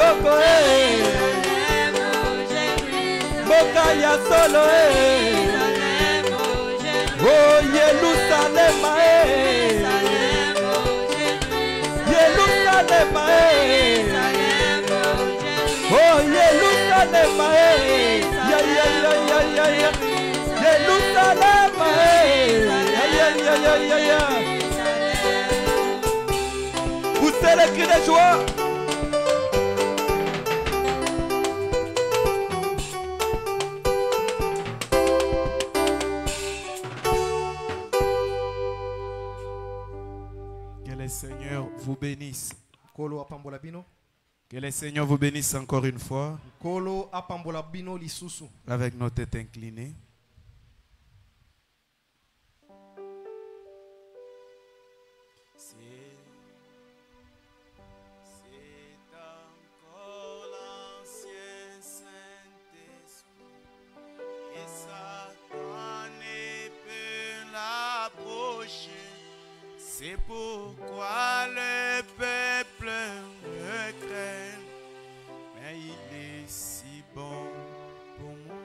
kitoko mboka ya solo oh Yerusalem Yerusalem oh Yerusalem ya ya ya ya ya ya Yerusalem ya ya ya ya ya. Poussez les cris de joie. Que le Seigneur vous bénisse. Que le Seigneur vous bénisse encore une fois. Avec nos têtes inclinées. C'est pourquoi le peuple me craint, mais il est si bon pour moi.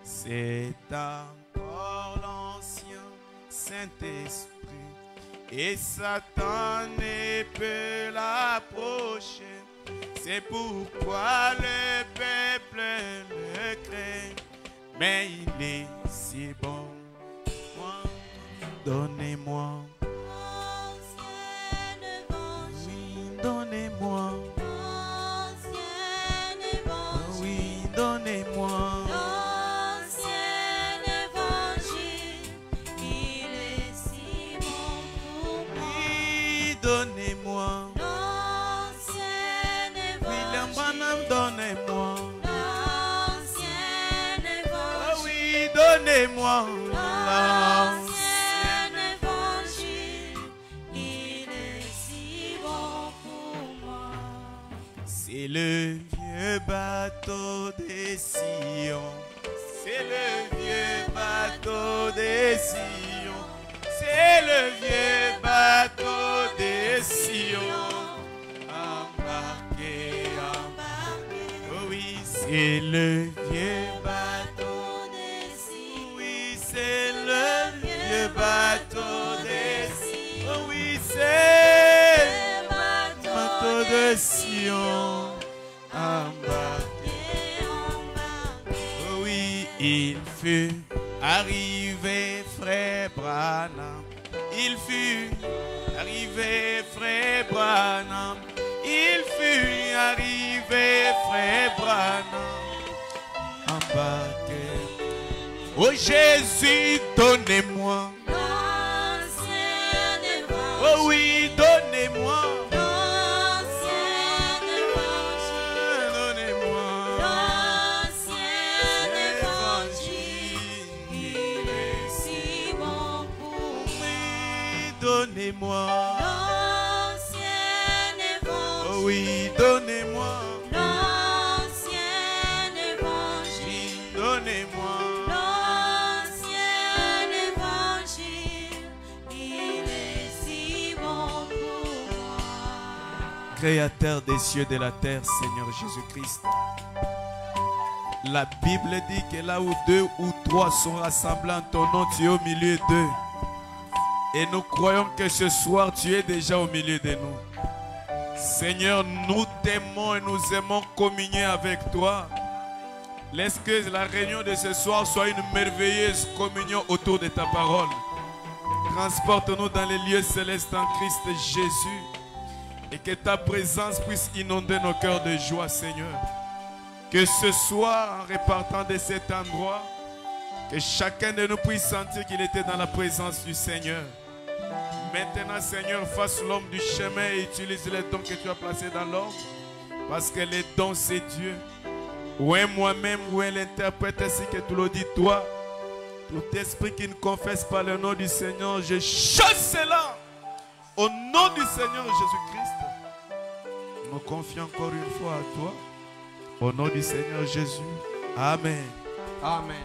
C'est encore l'ancien Saint-Esprit, et Satan ne peut l'approcher. C'est pourquoi le peuple me craint, mais il est si bon pour moi. Donnez-moi. Donnez-moi, oui, donnez-moi l'ancien évangile, il est si bon pour moi. Oui, donnez-moi L'ancien William évangile, Branham, donnez-moi l'ancien évangile, oh oui, donnez-moi l'ancien évangile, il est si bon pour moi. C'est le vieux bateau des Sion. C'est le vieux bateau des Sion. C'est le vieux bateau des Sion. Embarquez, embarquez. Oh oui, c'est le vieux bateau des Sion. Oui, c'est le vieux bateau des Sion. Oh oui, c'est le bateau de Sion. Embarquez, embarquez. Oh oui, il fut arrivé, frère Branham. Il fut arrivé, frère Branham. Il fut arrivé, frère Branham. Embarquez. Oh Jésus, donnez-moi. L'ancien évangile, Oh oui, donnez-moi. l'ancien évangile, Donnez-moi. l'ancien évangile, il est si bon pour moi. Donnez-moi. L'ancien évangile, Oh oui, donnez-moi. l'ancien évangile, Donnez-moi. l'ancien évangile, il est si bon pour moi. Créateur des cieux et de la terre, Seigneur Jésus-Christ. La Bible dit que là où deux ou trois sont rassemblés en ton nom, tu es au milieu d'eux. Et nous croyons que ce soir, tu es déjà au milieu de nous. Seigneur, nous t'aimons et nous aimons communier avec toi. Laisse que la réunion de ce soir soit une merveilleuse communion autour de ta parole. Transporte-nous dans les lieux célestes en Christ Jésus. Et que ta présence puisse inonder nos cœurs de joie, Seigneur. Que ce soir, en repartant de cet endroit, que chacun de nous puisse sentir qu'il était dans la présence du Seigneur. Maintenant, Seigneur, fasse l'homme du chemin et utilise les dons que tu as placés dans l'homme. Parce que les dons, c'est Dieu. Ou est moi-même, ou est l'interprète, ainsi que tu le dis, toi. Tout esprit qui ne confesse pas le nom du Seigneur, je chasse cela. Au nom du Seigneur Jésus-Christ. Nous confions encore une fois à toi. Au nom du Seigneur Jésus. Amen. Amen.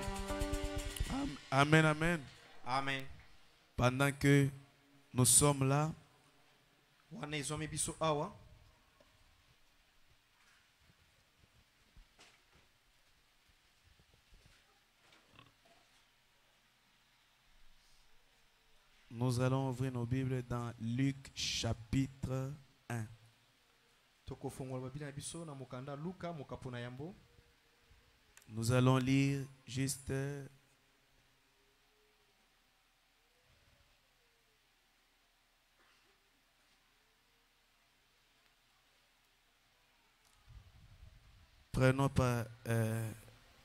Amen, amen. Amen. Pendant que nous sommes là, Nous allons ouvrir nos Bibles dans Luc chapitre 1. Nous allons lire juste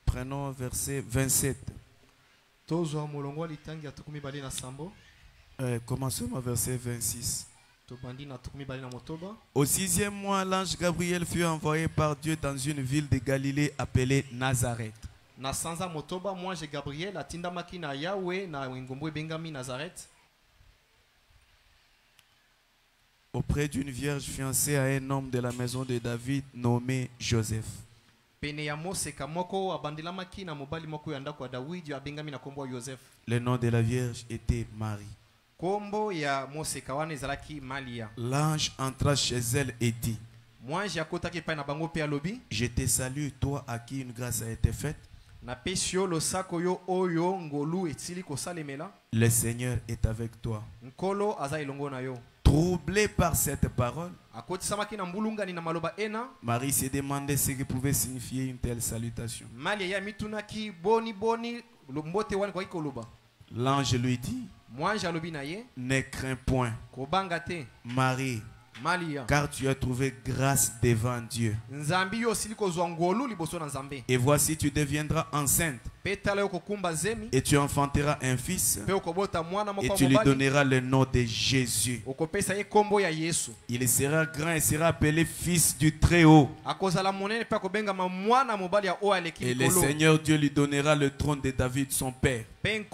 prenons verset 27. Commençons au verset 26. Au 6e mois, l'ange Gabriel fut envoyé par Dieu dans une ville de Galilée appelée Nazareth. Auprès d'une vierge fiancée à un homme de la maison de David nommé Joseph. Le nom de la vierge était Marie. L'ange entra chez elle et dit: Je te salue, toi à qui une grâce a été faite. Le Seigneur est avec toi. Troublé par cette parole, Marie s'est demandé ce que pouvait signifier une telle salutation. L'ange lui dit: Ne crains point, Marie, car tu as trouvé grâce devant Dieu. Et voici, tu deviendras enceinte et tu enfanteras un fils et tu lui donneras le nom de Jésus. Il sera grand et sera appelé fils du Très-Haut. Et le Seigneur Dieu lui donnera le trône de David son père. Il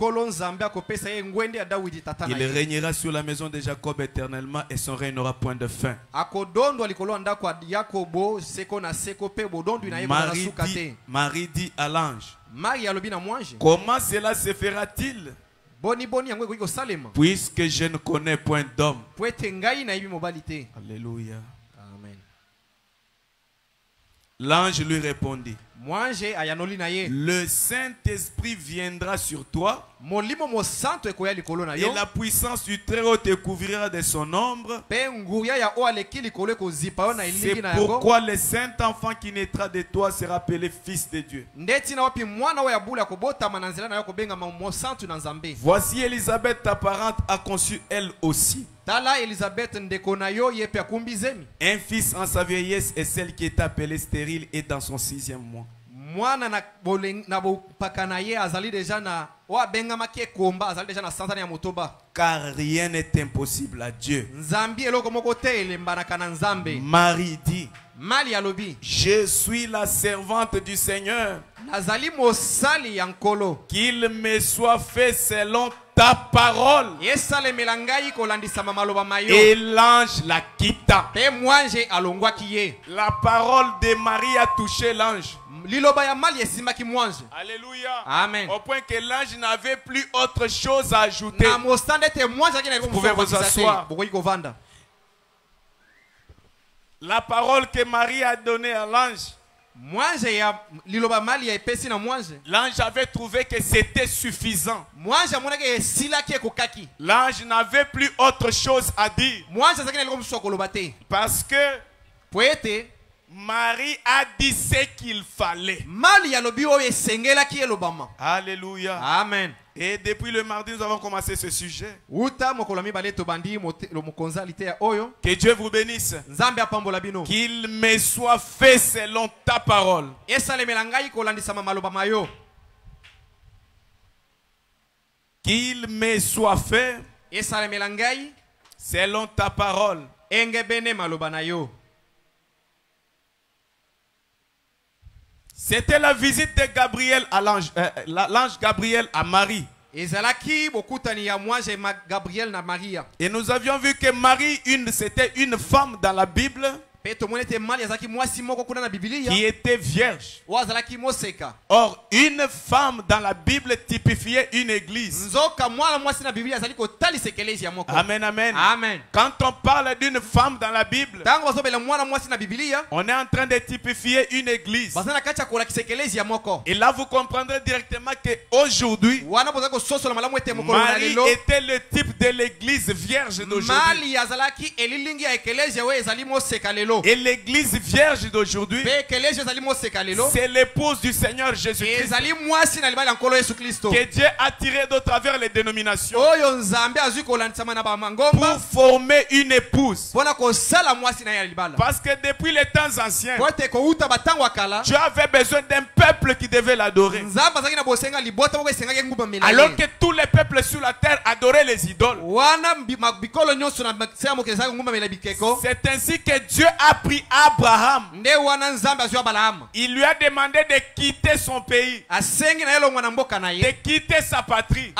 régnera sur la maison de Jacob éternellement et son règne n'aura point de fin. Marie dit à l'ange: Comment cela se fera-t-il, puisque je ne connais point d'homme? Alléluia. Amen. L'ange lui répondit: Le Saint-Esprit viendra sur toi et la puissance du Très-Haut te couvrira de son ombre. C'est pourquoi le Saint-Enfant qui naîtra de toi sera appelé Fils de Dieu. Voici Élisabeth, ta parente, a conçu elle aussi un fils en sa vieillesse, et celle qui est appelée stérile est dans son 6e mois. Car rien n'est impossible à Dieu. Marie dit: Je suis la servante du Seigneur, qu'il me soit fait selon ta parole. Et l'ange la quitta. La parole de Marie a touché l'ange. Alléluia. Amen. Au point que l'ange n'avait plus autre chose à ajouter. Vous pouvez vous asseoir. La parole que Marie a donnée à l'ange, l'ange avait trouvé que c'était suffisant. L'ange n'avait plus autre chose à dire. Parce que Marie a dit ce qu'il fallait. Alléluia. Amen. Et depuis le mardi, nous avons commencé ce sujet. Que Dieu vous bénisse. Qu'il me soit fait selon ta parole. Qu'il me soit fait selon ta parole. C'était la visite de Gabriel à l'ange Gabriel à Marie. Et nous avions vu que Marie, c'était une femme dans la Bible qui était vierge. Or, une femme dans la Bible typifiait une église. Amen, amen. Amen. Quand on parle d'une femme dans la Bible, on est en train de typifier une église. Et là, vous comprendrez directement qu'aujourd'hui, Marie était le type de l'église vierge d'aujourd'hui. Et l'église vierge d'aujourd'hui, c'est l'épouse du Seigneur Jésus-Christ que Dieu a tiré d'au travers les dénominations pour former une épouse. Parce que depuis les temps anciens, Dieu avait besoin d'un peuple qui devait l'adorer. Alors que tous les peuples sur la terre adoraient les idoles. C'est ainsi que Dieu a pris Abraham. Il lui a demandé de quitter son pays, de quitter sa patrie.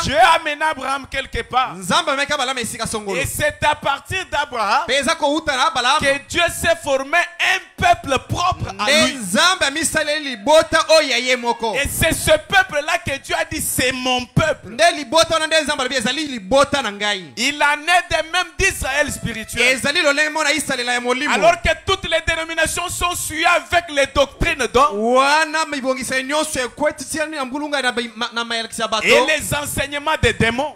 Dieu a amené Abraham quelque part. Et c'est à partir d'Abraham que Dieu s'est formé un peuple propre à lui. Et c'est ce peuple-là que Dieu a dit, c'est mon peuple. Il en est de même d'Israël spirituel. Alors que toutes les dénominations sont suivies avec les doctrines d'hommes et les enseignements des démons,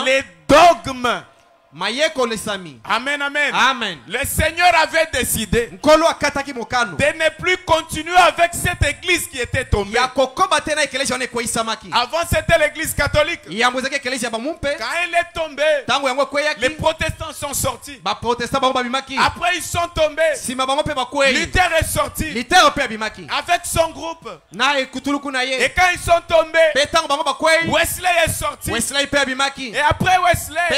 les dogmes. Amen, amen. Amen. Le Seigneur avait décidé de ne plus continuer avec cette église qui était tombée. Avant, c'était l'église catholique. Quand elle est tombée, les protestants sont sortis. Après, ils sont tombés. Luther est sorti avec son groupe. Et quand ils sont tombés, Wesley est sorti. Et après Wesley,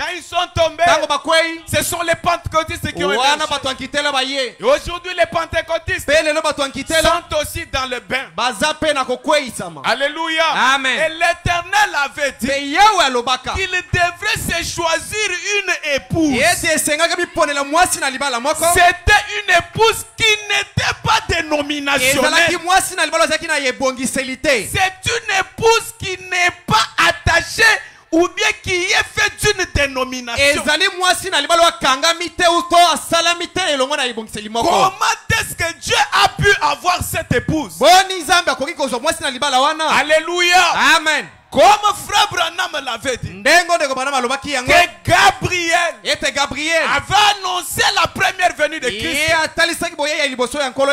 quand ils sont tombés, ce sont les pentecôtistes qui ont émergé. Et aujourd'hui, les pentecôtistes sont aussi dans le bain. Alléluia. Amen. Et l'Éternel avait dit qu'il devrait se choisir une épouse. C'était une épouse qui n'était pas dénominationnelle. C'est une épouse qui n'est pas attachée ou bien qui est fait d'une dénomination. Comment est-ce que Dieu a pu avoir cette épouse? Alléluia. Amen. Comme frère Branham l'avait dit, que Gabriel avait annoncé la première venue de Christ.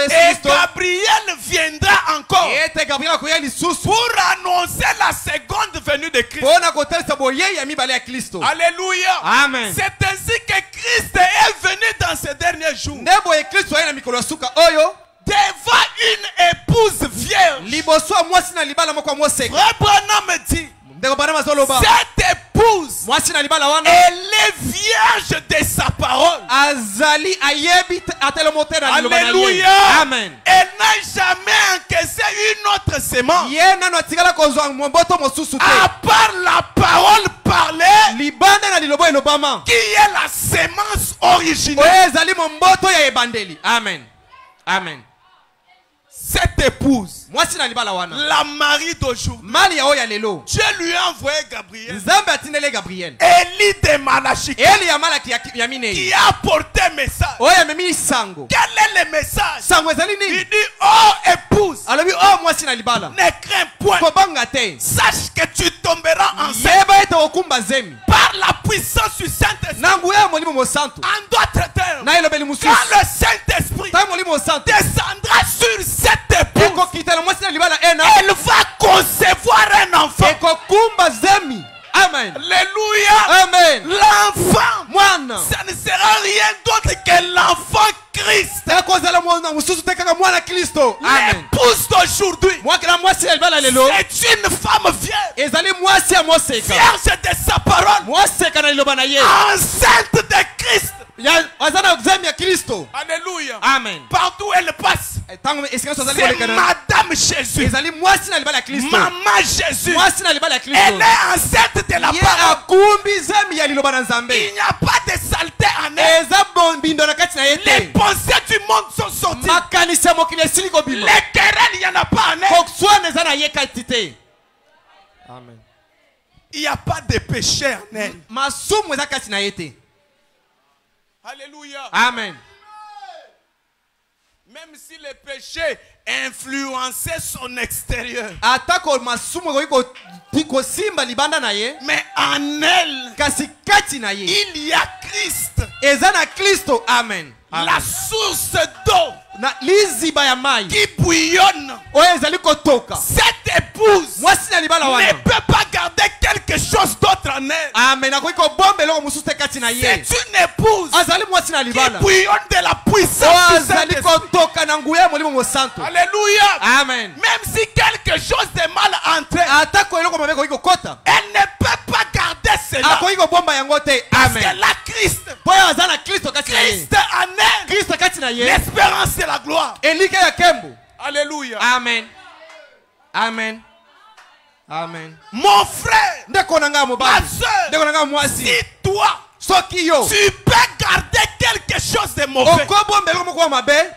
Et Gabriel viendra encore pour annoncer la seconde venue de Christ. Alléluia. Amen. C'est ainsi que Christ est venu dans ces derniers jours devant une épouse vierge. Frère Branham dit, cette épouse, elle est vierge de sa parole. Alléluia. Amen. Elle n'a jamais encaissé une autre semence à part la parole parlée, qui est la semence originelle. Amen. Amen. Cette épouse, la Marie d'aujourd'hui, Dieu lui a envoyé Gabriel, Élie de Malachie, qui a apporté un message. Quel est le message? Il dit, oh épouse, ne crains point, sache que tu tomberas enceinte par la puissance du Saint-Esprit. En d'autres termes, quand le Saint-Esprit descendra sur cette épouse, elle va concevoir un enfant. Amen. Alléluia. Amen. L'enfant, ça ne sera rien d'autre que l'enfant Christ. L'épouse d'aujourd'hui, c'est une femme vierge, vierge de sa parole, enceinte de Christ. Alléluia. Amen. Partout où elle passe, c'est Madame Jésus. Maman Jésus. Elle est enceinte de la parole. Il n'y a pas de saleté en elle. Les pensées du monde sont sorties. Les querelles, il n'y en a pas en elle. Amen. Il n'y a pas de péché en elle. Alléluia. Amen. Même si le péché influençait son extérieur. Mais en elle, il y a Christ. Amen. La source d'eau qui bouillonne. Cette épouse ne peut pas garder quelque chose d'autre en elle. C'est une épouse qui bouillonne de la puissance du Saint-Esprit. Alléluia. Amen. Même si quelque chose de mal entre elle, elle ne peut pas garder cela. Parce qu'elle a Christ. Christ en elle. L'espérance et la gloire. Alléluia. Amen. Amen. Amen. Mon frère, ma soeur, si toi, tu peux garder quelque chose de mauvais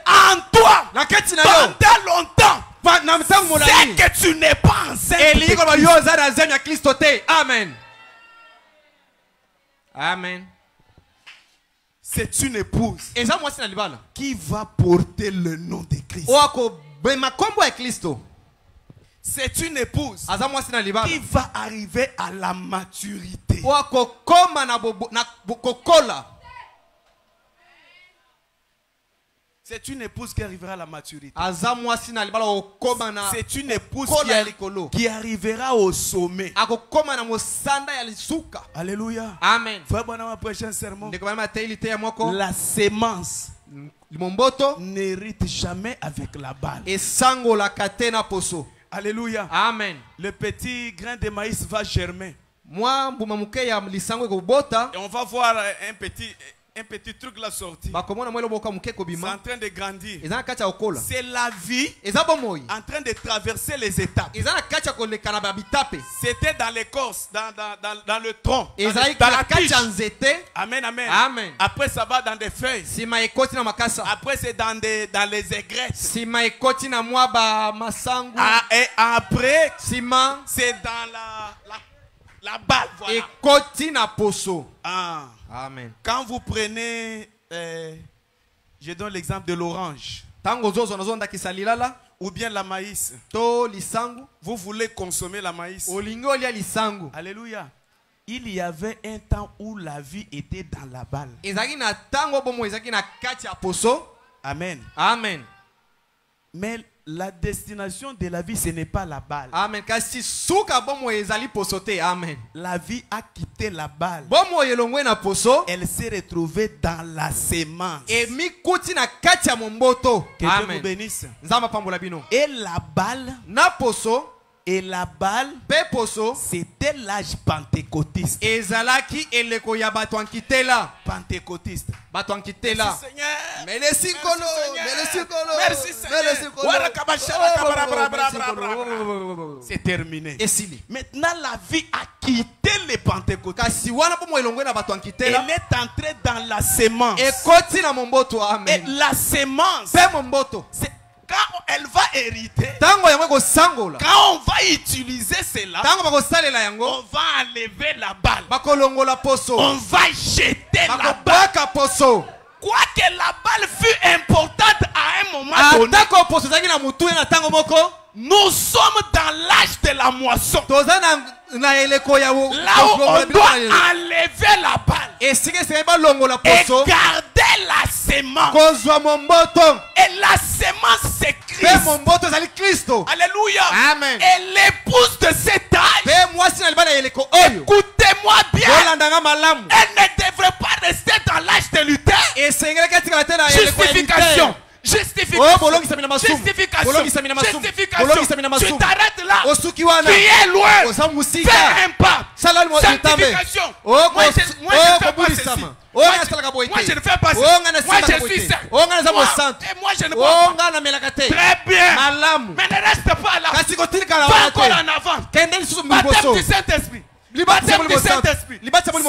en toi pendant longtemps, c'est que tu n'es pas enceinte. Amen. Amen. C'est une épouse qui va porter le nom de Christ. C'est une épouse qui va arriver à la maturité. C'est une épouse qui arrivera à la maturité. C'est une épouse qui arrivera au sommet. Alléluia. Amen. Prochain sermon. La sémence n'hérite jamais avec la balle. Alléluia. Amen. Le petit grain de maïs va germer. Et on va voir un petit truc là sorti. C'est en train de grandir. C'est la vie en train de traverser les étapes. C'était dans l'écorce, dans le tronc, dans la tige. Amen, amen, amen. Après ça va dans des feuilles. Après c'est dans les aigrettes. Et après c'est dans la balle. Voilà. Amen. Quand vous prenez, je donne l'exemple de l'orange ou bien la maïs, vous voulez consommer la maïs. Alléluia. Il y avait un temps où la vie était dans la balle. Amen. Amen. Mais la destination de la vie, ce n'est pas la balle. Amen. Amen. La vie a quitté la balle. Elle s'est retrouvée dans la sémence. Que Dieu vous bénisse. Et la balle, c'était l'âge pentecôtiste. Pentecôtiste. Merci Seigneur. Merci Seigneur. C'est terminé. Maintenant la vie a quitté les pentecôtistes. Elle est entrée dans la sémence. Et la sémence, c'est quand elle va hériter, quand on va utiliser cela, on va enlever la balle, on va jeter la balle. Quoique la balle fut importante à un moment donné, nous sommes dans l'âge de la moisson. Là où on doit enlever la balle et garder la sémence. Et la sémence c'est Christ. Alléluia. Amen. Et l'épouse de cet âge, écoutez-moi bien, elle ne devrait pas rester dans l'âge de Luther. Justification. Tu t'arrêtes là. Tu es loin. Fais un pas. Sanctification. Moi je fais pas ceci. Moi je ne fais pas ça. Moi je suis saint. Et moi je ne bois pas. Très bien. Mais ne reste pas là. Va encore en avant. Baptême du Saint-Esprit. Baptême du Saint-Esprit.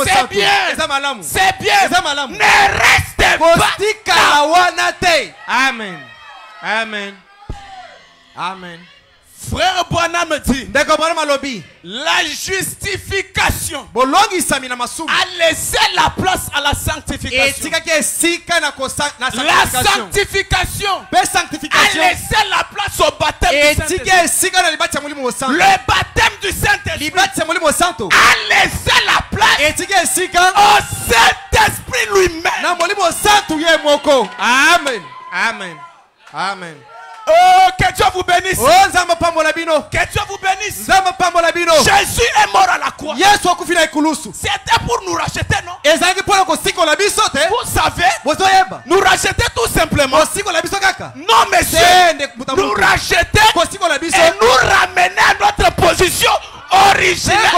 C'est bien. C'est bien. Ne reste pas là. Amen. Amen. Amen. Frère Branham me dit, la justification a laissé la place à la sanctification. La sanctification a laissé la place au baptême du Saint-Esprit. Le baptême du Saint-Esprit a laissé la place au Saint-Esprit lui-même. Amen. Amen. Amen. Oh, que Dieu vous bénisse. Que Dieu vous bénisse. Jésus est mort à la croix. C'était pour nous racheter, non? Vous savez, nous racheter tout simplement. Non, monsieur. Nous racheter et nous ramener à notre position originelle.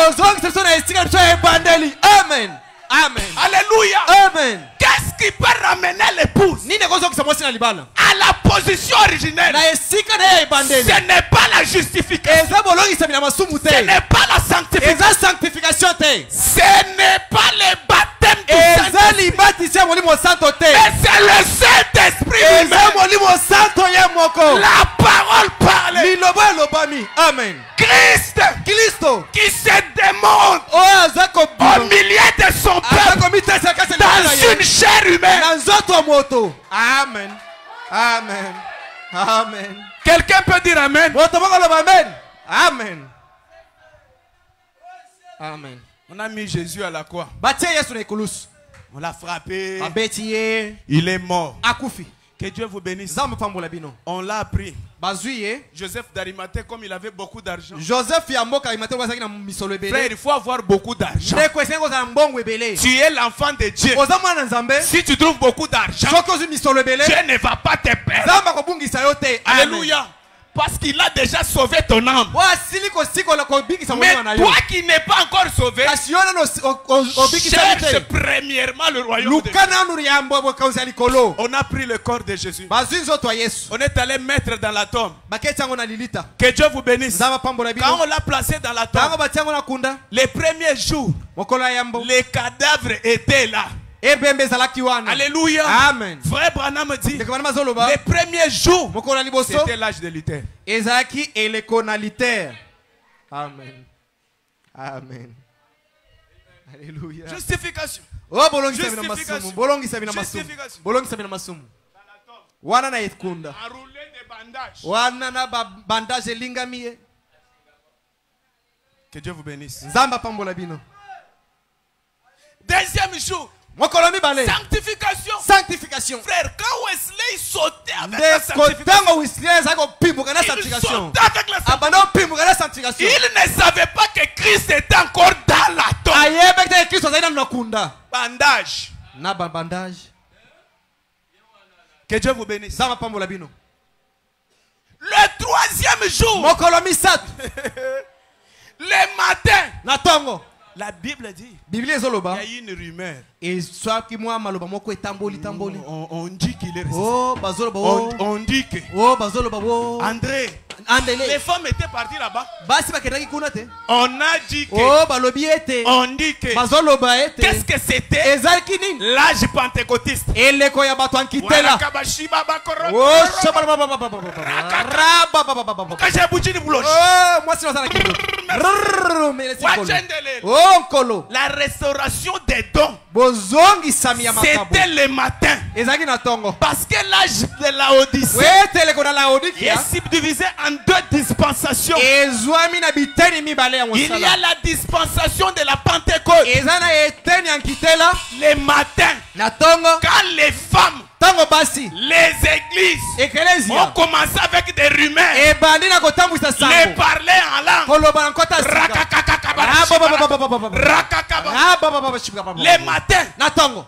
Amen. Amen. Alléluia. Amen. Qu'est-ce qui peut ramener l'épouse à la position originelle? Ce n'est pas la justification. Ce n'est pas la sanctification. Ce n'est pas le baptême du Saint-Esprit. Mais c'est le Saint-Esprit lui-même. La parole parle. Amen. Christ qui se démontre au milieu de son peuple dans une chair humaine. Amen. Amen. Amen. Quelqu'un peut dire Amen? Amen. Amen. On a mis Jésus à la croix. On l'a frappé. Il est mort. Que Dieu vous bénisse. On l'a appris. Joseph d'Arimathée, comme il avait beaucoup d'argent. Frère, il faut avoir beaucoup d'argent. Tu es l'enfant de Dieu. Si tu trouves beaucoup d'argent, Dieu ne va pas te perdre. Alléluia. Parce qu'il a déjà sauvé ton âme. Mais toi qui n'es pas encore sauvé, cherche premièrement le royaume de Dieu. On a pris le corps de Jésus. On est allé mettre dans la tombe. Que Dieu vous bénisse. Quand on l'a placé dans la tombe, les premiers jours, les cadavres étaient là. Alléluia. Amen. Frère Branham me dit, les premiers jours, c'était l'âge de Luther. Amen. Amen. Alléluia. Justification. Wana na etkunda. Enroulé de bandages. Wana na bandage lingamiye. Que Dieu vous bénisse. Nzamba pambola bino. Deuxième jour. Sanctification. Sanctification. Frère, quand Wesley sautait avec la sanctification, il ne savait pas que Christ était encore dans la tombe. Bandage. Que Dieu vous bénisse. Le troisième jour, le matin, la Bible dit, il y a eu une rumeur. On dit qu'il est resté. On dit que André, les femmes étaient parties là-bas. On a dit que. On dit que. Qu'est-ce que c'était? L'âge pentecôtiste. La restauration des dons, c'était le matin. Parce que l'âge de la Odyssée est subdivisé en deux dispensations. Il y a la dispensation de la Pentecôte le matin, quand les femmes, les églises ont commencé avec des rumeurs, les parler en langue. Les matins,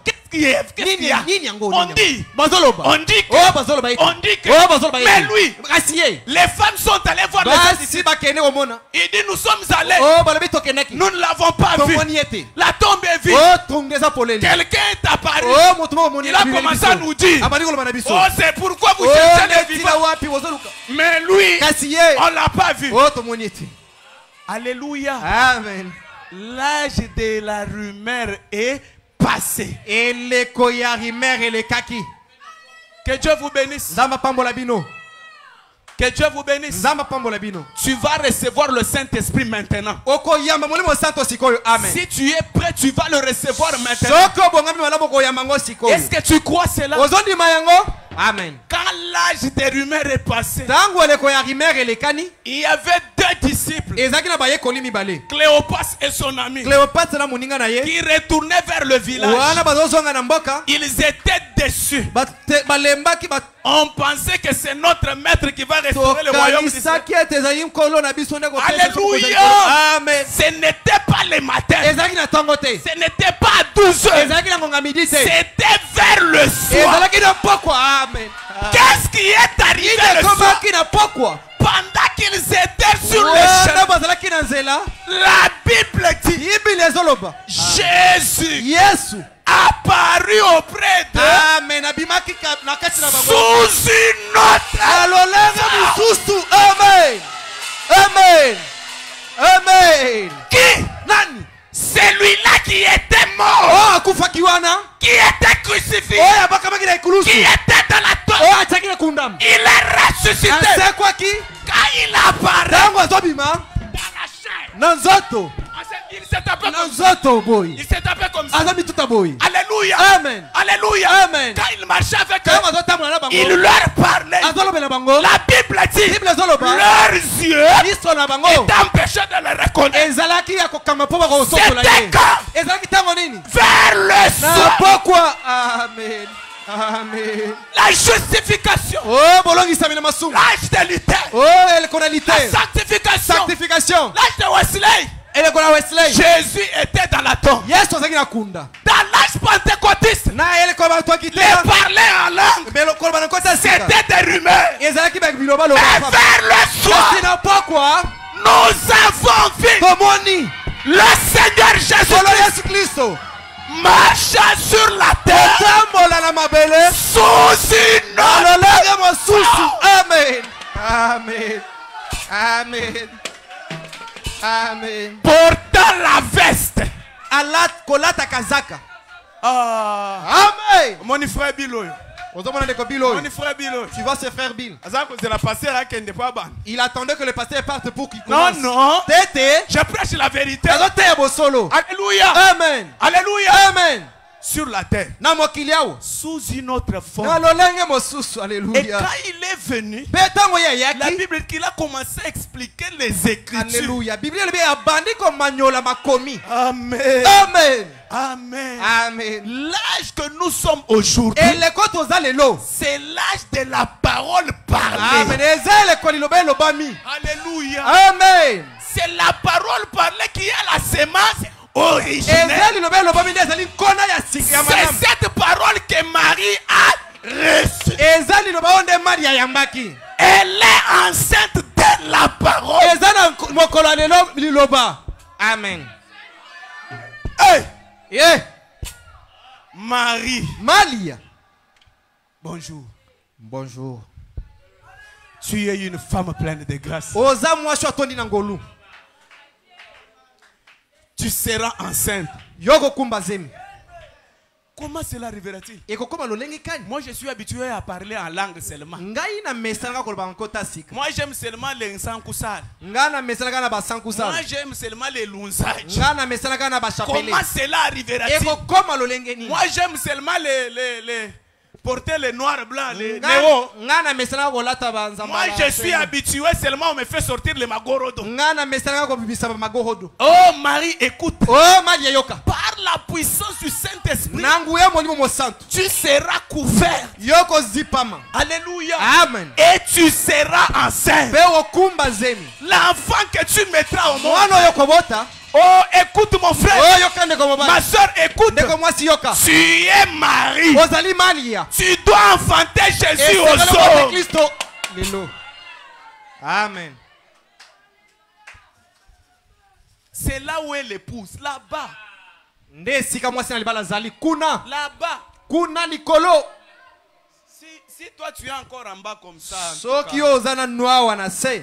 qu'est-ce Qu'est-ce qu'il y a? On dit. Bazoloba. On dit que. Oh, bazoloba. On dit que. Oh, bazoloba. Mais lui, Asiye. les femmes sont allées voir les Basi gens. bakene omona. Il dit nous sommes allés. Oh, balobi tokenaki. Nous ne l'avons pas vu. Tomoni ete. La tombe est vide. Oh, tongeza poleli. Quelqu'un est apparu. Oh, moto omoni. Il a commencé à nous dire. Abani kolobana biso. Oh, c'est pourquoi vous Oh, cherchez les netila vivants. wapi wozoluka. Mais lui, Kasiye. on l'a pas vu. Oh, tomoni ete. Alléluia. Amen. L'âge de la rumeur est passé. Eleko ya rimer elekaki. Que Dieu vous bénisse. Nzamba pambola bino. Que Dieu vous bénisse. Nzamba pambola bino. Tu vas recevoir le Saint-Esprit maintenant. Oko yamba molimo santo sikoyo. Amen. Si tu es prêt, tu vas le recevoir maintenant. Soko bongami malabo ko yamba ngo sikoyo. Est-ce que tu crois cela? Ozondi mayango? Amen. Quand l'âge des rumeurs est passé, Tango eleko ya rimer elekani. il y avait deux disciples, Ezaki na baye koli mibale. Cléopas et son ami, Cléopâtre na moninga na ye. qui retournaient vers le village. Wana bazozonga na mboka. Ils étaient déçus. Balembaki bat. On pensait que c'est notre maître qui va restaurer le royaume d'Israël. Tokanisaki ete ezali nkolo na biso ndeko. Alléluia. Amen. Ce n'était pas le matin. Ezaki na tango te. Ce n'était pas à 12 heures. Ezaki na ngonga midi te. C'était vers le soir. Ezalaki na pokwa. Amen. Qu'est-ce qui est arrivé le soir? Komaki na pokwa. Pendant qu'ils étaient sur le Wana chemin, bazalaki na nzela. la Bible dit Bible ezoloba. Jésus Yesu. apparu auprès d'eux Amen. Abimaki na kati na bango. sous une autre. Alolenga mususu. Amen. Amen. Amen. Qui? Nani? Celui-là qui était mort, Oh, akufaki wana. qui était crucifié, Oh, abakamaki na ikulusu. qui était dans la tombe, Oh, ataki na kundam. il est ressuscité. Asekwaki. Quand il apparaît Tango azobima. dans la chair, Na nzoto. il s'est tapé Na comme ça. nzoto boy. Il s'est tapé comme ça. Aza mituta boy. Alléluia. Amen. Alléluia. Amen. Quand il marchait avec Tango eux, azotambola na bango. il leur parlait. Azolobela bango. La Bible dit Bible ezoloba. leurs yeux Miso na bango. étaient empêchés de le reconnaître. Ezalaki ya kokanga po bakosokola C'était ye. quand? Ezalaki tango nini? Vers le Na soir. pokwa. Amen. Amen. La justification. Oh, bolongisa mina masumu. L'âge de Luther. Oh, elekonalité. La sanctification. Sanctification. L'âge de Wesley. Elekona Wesley. Jésus était dans la tombe. Yesu azaki na kunda. Dans l'âge pentecôtiste, Na elekona bato akite. les parler en langue, Belo kolba na kota sika. c'était des rumeurs. Ezalaki ba biloba lo. Et vers le soir, Kasi na pokwa. nous avons vu Tomoni. le Seigneur Solo Jésus Yesu Kristo. marcher sur la terre Tambola na mabele. sous une autre. Alolenge mosusu. Amen. Amen. Amen. Amen. Portant la veste. Alat kolata kazaka. Ah. Amen. Mon frère Biloy. Ozomona ndeko Biloy. Mon frère Biloy. Tu vois ce frère Bill. C'est la pasteur qui n'est pas ban. Il attendait que le pasteur parte pour qu'il Non, commence. non. Tete. Je prêche la vérité. Azoteya bosolo. Alléluia. Amen. Alléluia. Amen. Sur la terre. Na mokili awo. Sous une autre Na forme. lolenge mosusu. Et Alléluia. quand il est venu, Betango ya la yaki. Bible dit qu'il a commencé à expliquer les Écritures. Alléluia. Bible ele be abandi ko manyola makomi. Amen. Amen. Amen. Amen. L'âge que nous sommes aujourd'hui, Et les côtes aux allélo. c'est l'âge de la parole parlée. Amen. Ezele ko liloba lobami. Alléluia. Amen. C'est la parole parlée qui a la sémence originelle. Ezele liloba lobami ndezali kona ya sika ya C'est manam. cette parole que Marie a reçue. Ezali liloba onde Maria yambaki. Elle est enceinte de la parole. Ezana mokolo lelo liloba. Amen. Hey, Yeah. Marie, Malia. bonjour. Bonjour. Tu es une femme pleine de grâce. Oza mwasho atondi na ngolu. Tu seras enceinte. Yoko kumba zemi. Comment cela arrivera-t-il? Eko koma lolenge kani. Moi, je suis habitué à parler en langue seulement. Ngai na mesanga ko ba nkota sika. Moi, j'aime seulement les Nsankusal. Nga na mesanga na basanku Moi, sana. j'aime seulement les Lunzaj. Nga na mesanga na ba chapele. Comment cela arrivera-t-il? Eko koma lolenge ni. Moi, j'aime seulement les porter les noirs blancs, les Nga néo. nga na mesanga ko lata ba nzamba. Moi, je suis habitué seulement, on me fait sortir les magorodo. Nga na mesanga ko bibisa ba magorodo. Oh, Marie, écoute. Oh Maria yoka. Par la puissance du Saint-Esprit, Nangu ya molimo mo santo. tu seras couvert. Yoko zipama. Alléluia. Amen. Et tu seras enceinte. Pe okumba zemi. L'enfant que tu mettras au monde, Mwana yoko bota. Oh, écoute mon frère. Oh, yoka ndeko mobali. Ma soeur, écoute. Ndeko mwasi yoka. Tu es Marie. Ozali Maria. Tu dois enfanter Jésus au Esengeli sol. Kristo. Lelo. Amen. C'est là où est l'épouse. Là-bas. Nde sika mwasi na libala zali. Kuna. Là-bas. Kuna likolo. Si toi tu es encore en bas comme ça. Soki yo ozana noa wana se.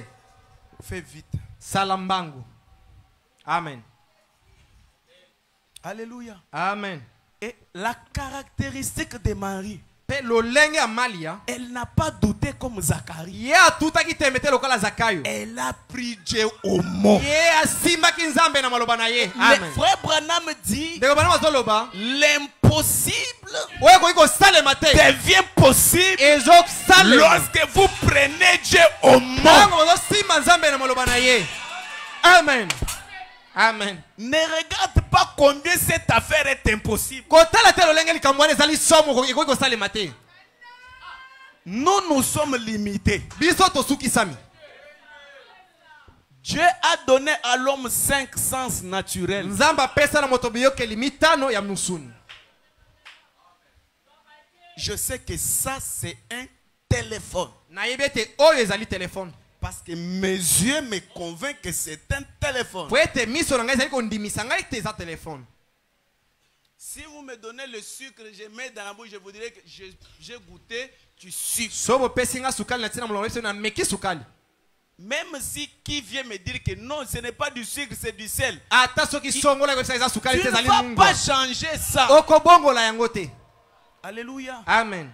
Fais vite. Salambangu. Amen. Alléluia. Amen. Et la caractéristique de Marie, Pe lolenge ya Maria. elle n'a pas douté comme Zacharie. Ye atutaki temete lokola Zakayo. Elle a pris Dieu au mot. Ye asimbaki nzambe na maloba na ye. Le Amen. frère Branham dit Ndeko bana bazoloba. l'impossible Oye koki kosalema te. devient possible Ezosalema. lorsque vous prenez Dieu au mot. Tango bazosimba nzambe na maloba na ye. Amen. Amen. Ne regarde pas combien cette affaire est impossible. Kotala te lolenge likambo wana ezali somo koki kosalema te. Nous sommes limités. Biso tosukisami. Dieu a donné à l'homme 5 sens naturels. Nzamba pesa na moto biyokeli mitano ya musuni. Je sais que ça c'est un téléphone. Na yebete oyo ezali téléphone. Parce que mes yeux me convainquent que c'est un téléphone. Po ete miso na ngai ezali kondimisa ngai te eza téléphone. Si vous me donnez le sucre, je mets dans la bouche, je vous dirai que j'ai goûté du sucre. So bopesi nga sukali na tina molongo biso na meki sukali. Même si qui vient me dire que non, ce n'est pas du sucre, c'est du sel. Ata soki songola ko eza sukali Tu te ne ezali vas mungu. pas changer ça. Okobongola yango te. Alléluia. Amen.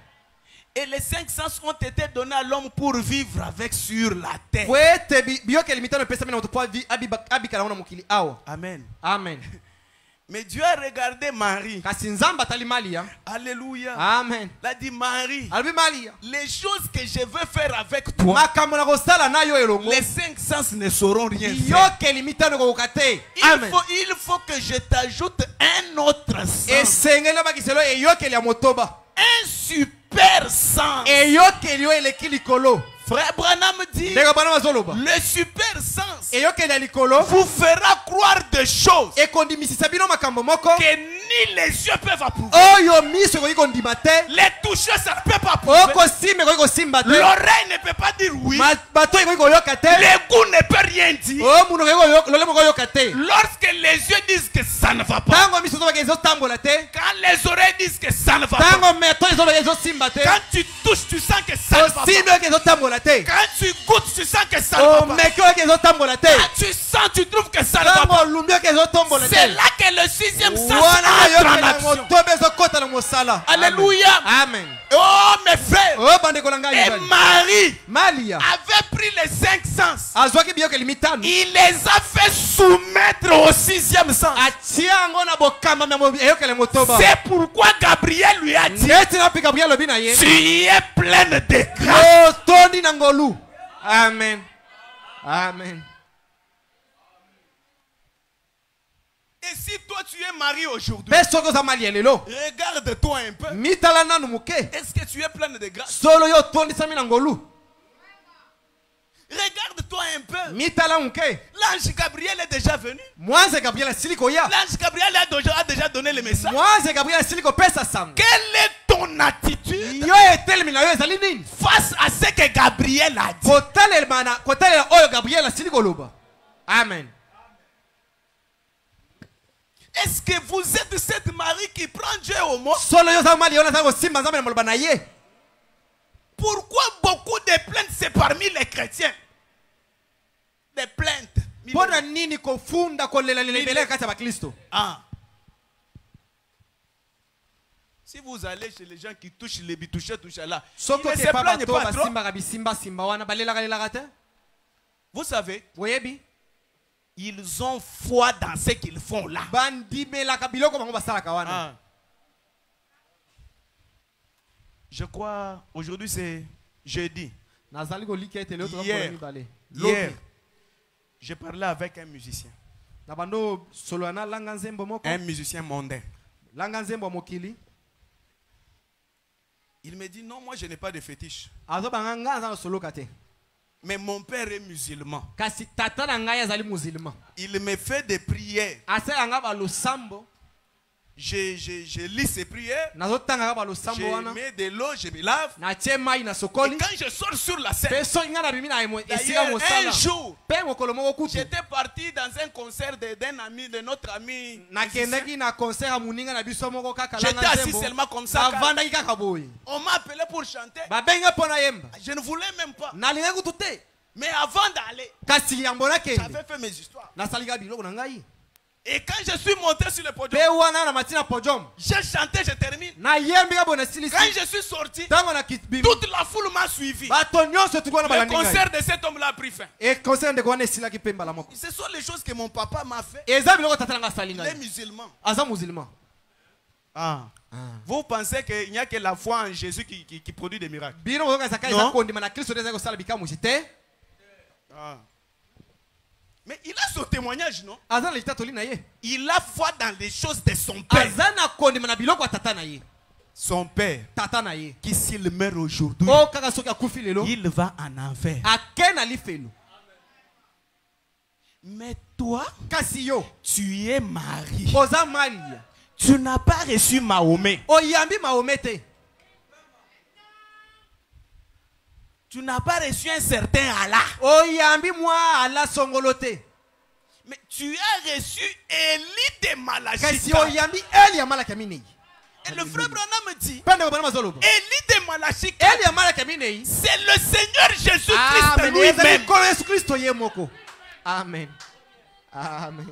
Et les 5 sens ont été donnés à l'homme pour vivre avec sur la terre. Po ete biyokeli mitano pesa mina moto po abikala ngona mokili awa. Amen. Amen. Mais Dieu a regardé Marie. Kasi nzamba tali Maria. Alléluia. Amen. Il a dit Marie, Albi Maria. les choses que je veux faire avec toi, Makambo na kosala na yo elongo. les 5 sens ne sauront rien faire. Yokeli mitano ko kate. Amen. Il faut que je t'ajoute un autre sens. Esengela bakiselo eyokeli ya motoba. Un super sens. Eyokeli yo eleki likolo. Frère Branham dit, Ndeko bana bazoloba. le super sens Eyokeli ya likolo. vous fera croire des choses Ekondimisisa bino makambo moko. que ni les yeux peuvent approuver. Oyo miso koki kondima te. Les toucher, ça ne peut pas approuver. Okosime koki kosimba te. L'oreille ne peut pas dire oui. Bato koki koyoka te. Le goût ne peut rien dire. Oh muno koki lolemo koyoka te. Lorsque les yeux disent que ça ne va pas, Tango miso tobaki ezotambola te. quand les oreilles disent que ça ne va pas, Tango meto ezosimba te. quand tu touches, tu sens que ça ne va Osime pas. oki ezotambola te. Quand tu goûtes, tu sens que ça ne va pas. Omeki oki ezotambola te. Quand tu sens, tu trouves que ça ne va Tango pas. olumbi oki ezotombola te. C'est là que le 6e sens Wana entre en yokeli na action. motoba ezokota na mosala. Alléluia. Amen. Oh mes frères. Oh bandeko na ngai Et mibali. Marie Maria avait pris les 5 sens. azwaki biyokeli mitano. Il les a fait soumettre au 6e sens. Atia yango na bokamba eyokeli motoba. C'est pourquoi Gabriel lui a dit, Neti na pika bia lobi na ye. tu es pleine de grâce. Tondi na ngolu. Amen. Amen. Et si toi tu es marié aujourd'hui, Pe soko za Maria lelo. regarde-toi un peu. Mitala nanu muke. Est-ce que tu es pleine de grâce? Solo yo tondi sami na ngolu. Regarde-toi un peu. Mitala muke. L'ange Gabriel est déjà venu. Mwanze Gabriel siliko ya. L'ange Gabriel a déjà donné le message. Mwanze Gabriel siliko pesa sango. Quelle est ton attitude Yo etelemi na yo ezali nini? face à ce que Gabriel a dit? Kotalela oyo Gabriel siliko loba. Amen. Est-ce que vous êtes cette Marie qui prend Dieu au mot? Solo yo za Maria ona zango simba nzambe na maloba na ye. Pourquoi beaucoup de plaintes c'est parmi les chrétiens? Des plaintes. Pona nini kofunda kolela lelebele kati ya bakristo? Ah. Si vous allez chez les gens qui touchent les bitouchés, touchent là, Soko ils ne te se pa plaignent bato pas trop. basimba bisimba simba wana balelaka lelaka te. Vous savez, Oyebi? ils ont foi dans ce qu'ils font là. Bandibelaka biloko bango basalaka wana. Ah. Je crois, aujourd'hui c'est jeudi. Nazali kolika ete leo Hier. toka mibale. Hier, j'ai parlé avec un musicien. Na bando solana langa nzembo moko. Un musicien mondain. Langa nzembo mokili. Il me dit non, moi je n'ai pas de fétiche. Azo banganga za solo kate. Mais mon père est musulman. kasi tata na ngai azali musulman. Il me fait des prières. Asala nga ba losambo. Je lis ces prières. Nazotanga ba losambo Je wana. mets de l'eau, je me lave. Na tie mai na Et sokoli. quand je sors sur la scène, Peso nga na bimi na esika d'ailleurs, mosala. un jour, Pe mokolo moko kutu. j'étais parti dans un concert d'un ami, de notre ami. Nakendaki na concert ya muninga na biso moko kaka J'étais langa assis nzembo. seulement comme ça. Navandaki kaka boye. On m'a appelé pour chanter. Babenga pona yemba. Je ne voulais même pas. Nalinga kutu te. Mais avant d'aller, Kasi yambo na kende. j'avais fait mes histoires. Nasalika biloko na ngai. Et quand je suis monté sur le podium, Pe wana na matina podium. j'ai chanté, je termine. Na yembi ka bona silisi. Quand je suis sorti, Tango na kitbimi. toute la foule m'a suivi. Bato nyonso tukwana Le balandi ngai. concert de cet homme-là a pris fin. Et concert de kwana esilaki pe mbala moko. Ce sont les choses que mon papa m'a fait. Eza biloko tata na nga sali Les ngai. musulmans. Aza musulman. Ah. Vous pensez qu'il n'y a que la foi en Jésus qui produit des miracles? Bino boka saka Non. eza kondima na Kristo eza ko sala bikamu te. Ah. Mais il a son témoignage, non? Aza na litatoli na ye. Il a foi dans les choses de son père. Aza na kondima na biloko ya tata na ye. Son père, Tata na ye. qui s'il meurt aujourd'hui, O kaka soki akufi lelo. il va en enfer. Ake na lifelo. Mais toi, Kasi yo. tu es marié. Oza mali. Tu n'as pas reçu Mahomet. Oyambi Mahomet te. Tu n'as pas reçu un certain Allah. Oyambi moi ala songolo te. Mais tu as reçu Élie de Kasi Malachita. oyambi Eli ya malaka minei. Et le frère Branham me dit, Pende ko bana mazoloba. Élie de Malachita, Eli ya malaka minei. c'est le Seigneur Jésus-Christ Amen. lui-même. Ko Yesu Kristo ye moko. Amen. Amen.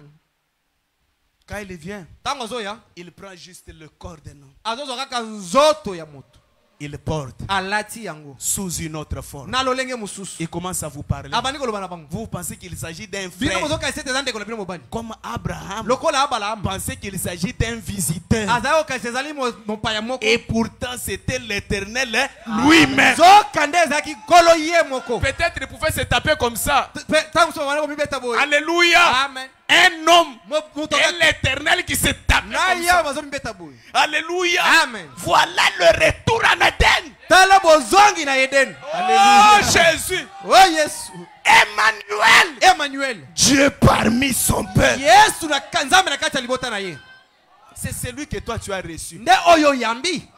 Quand il vient, Tango zoya. il prend juste le corps d'un homme. Azozo kaka nzoto ya moto. Il porte Alati yango. sous une autre forme. Na lolenge mususu. Il commence à vous parler. Abani ko lobana bango. Vous pensez qu'il s'agit d'un Bino frère. mozo ka sete zande ko bino mobani. Comme Abraham. Lokola Abraham. Pensez qu'il s'agit d'un visiteur. Azayo ka sezali mo paya moko. Et pourtant, c'était l'Éternel lui-même. Zo kande zaki kolo ye moko. Peut-être il pouvait se taper comme ça. Tango so wana ko bibeta boy. Alléluia. Amen. Un homme Moto et l'Éternel qui se tape na comme ya ça. bazo bibeta boy. Alléluia. Amen. Voilà le retour en Éden. Tala bozongi na Eden. Oh Alléluia. Jésus. Oh Yesu. Emmanuel. Emmanuel. Dieu parmi son peuple. Yesu na kanzambe na kati ya libota na ye. C'est celui que toi tu as reçu. Nde oyo yambi.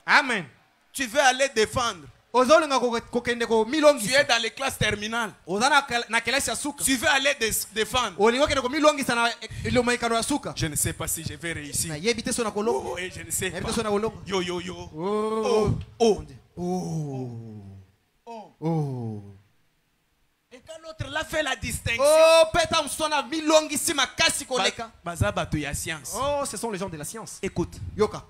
Amen. Tu veux aller défendre. Ozolinga kokende ko milongi. Tu es dans les classes terminales. Ozana na kelasi ya suka. Tu veux aller défendre. Olinga kende ko milongi sana ilomaikano ya suka. Je ne sais pas si je vais réussir. Na yebite so na koloko. Oh, et je ne sais Yebite pas. so na koloko. Yo, yo, yo. Oh. Oh. Oh. Oh. Et quand l'autre l'a fait la distinction. Oh, peta msona milongi si makasi koleka. Bazaba tu ya science. Oh, ce sont les gens de la science. Écoute. Yoka.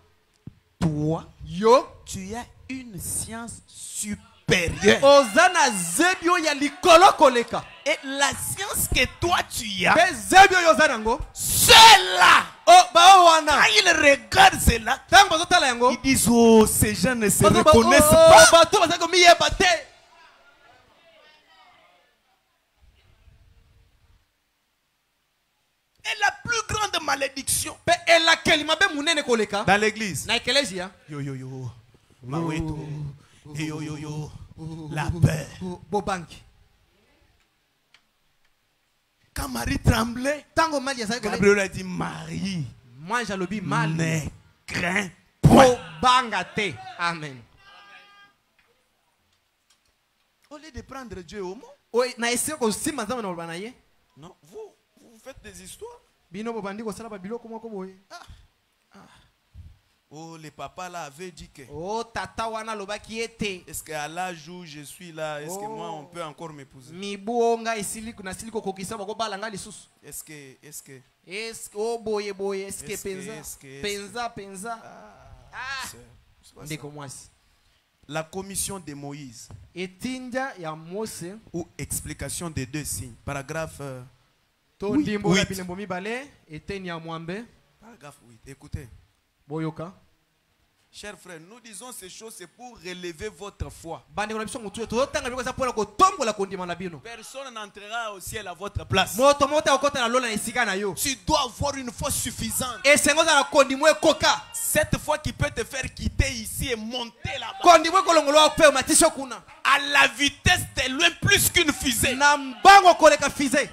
Toi, Yo. tu as une science supérieure. Ozana zebio ya likolo koleka. Et la science que toi tu as, Pe zebio yo zanango. ceux-là, Oh, ba wana. quand ils regardent cela, Tango bazotala yango. ils disent, oh, ces gens ne se Bato reconnaissent oh, pas. bato bazako miyeba te. Et la plus grande malédiction Pe elakeli mabe munene koleka. dans l'église. Na ekelezia. Yo, yo, yo. Maweto. Et yo, yo, yo. La peur. Bobanki. Quand Marie tremblait, Tango mali yazaki koleka. Gabriel a dit, Marie, Moi jalobi mal. ne crains point. Bobanga te. Amen. Au lieu de prendre Dieu au mot, Oi na ese ko sima nzambe na olbana ye. non, vous faites des histoires. Bino bobandi ko sala ba biloko moko boye. Oh, les papas là avaient dit que Oh tata wana lobaki ete. est-ce qu'à l'âge où je suis là, est-ce que Oh. moi on peut encore m'épouser? Mibuonga esili kuna sili ko kokisa bako balanga lisusu. Est-ce que Est-ce oh boye boye est-ce que Est-ce que- penza est-ce que- penza penza. c'est pas ça. Ndeko mwasi. La commission de Moïse Etinja ya Mose ou explication des deux signes. Paragraphe to Oui, ndimbo oui. ya bilembo mibale eteni ya mwambe paragraphe 8. Écoutez, boyoka. chers frères, nous disons ces choses c'est pour relever votre foi. Bande ko na biso mutu to tanga biko sa pona ko tombola ko ndima na bino. Personne n'entrera au ciel à votre place. Moto moto okota na lola na esika na yo. Tu dois avoir une foi suffisante. Esengo za na kondimo ekoka. Cette foi qui peut te faire quitter ici et monter là-bas. Kondimo ko longolo pe matisho kuna. à la vitesse de loin plus qu'une fusée. na mbango koleka fusée.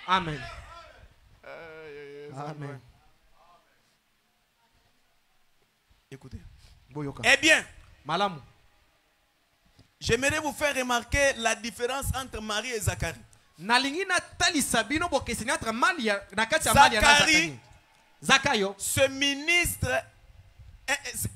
Amen. Amen. Écoutez. Boyoka. Eh bien, Malamu. j'aimerais vous faire remarquer la différence entre Marie et Zacharie. Nalingi na talisa bino bokeseni entre Maria na kati ya Maria na Zacharie. Zakayo. Ce ministre,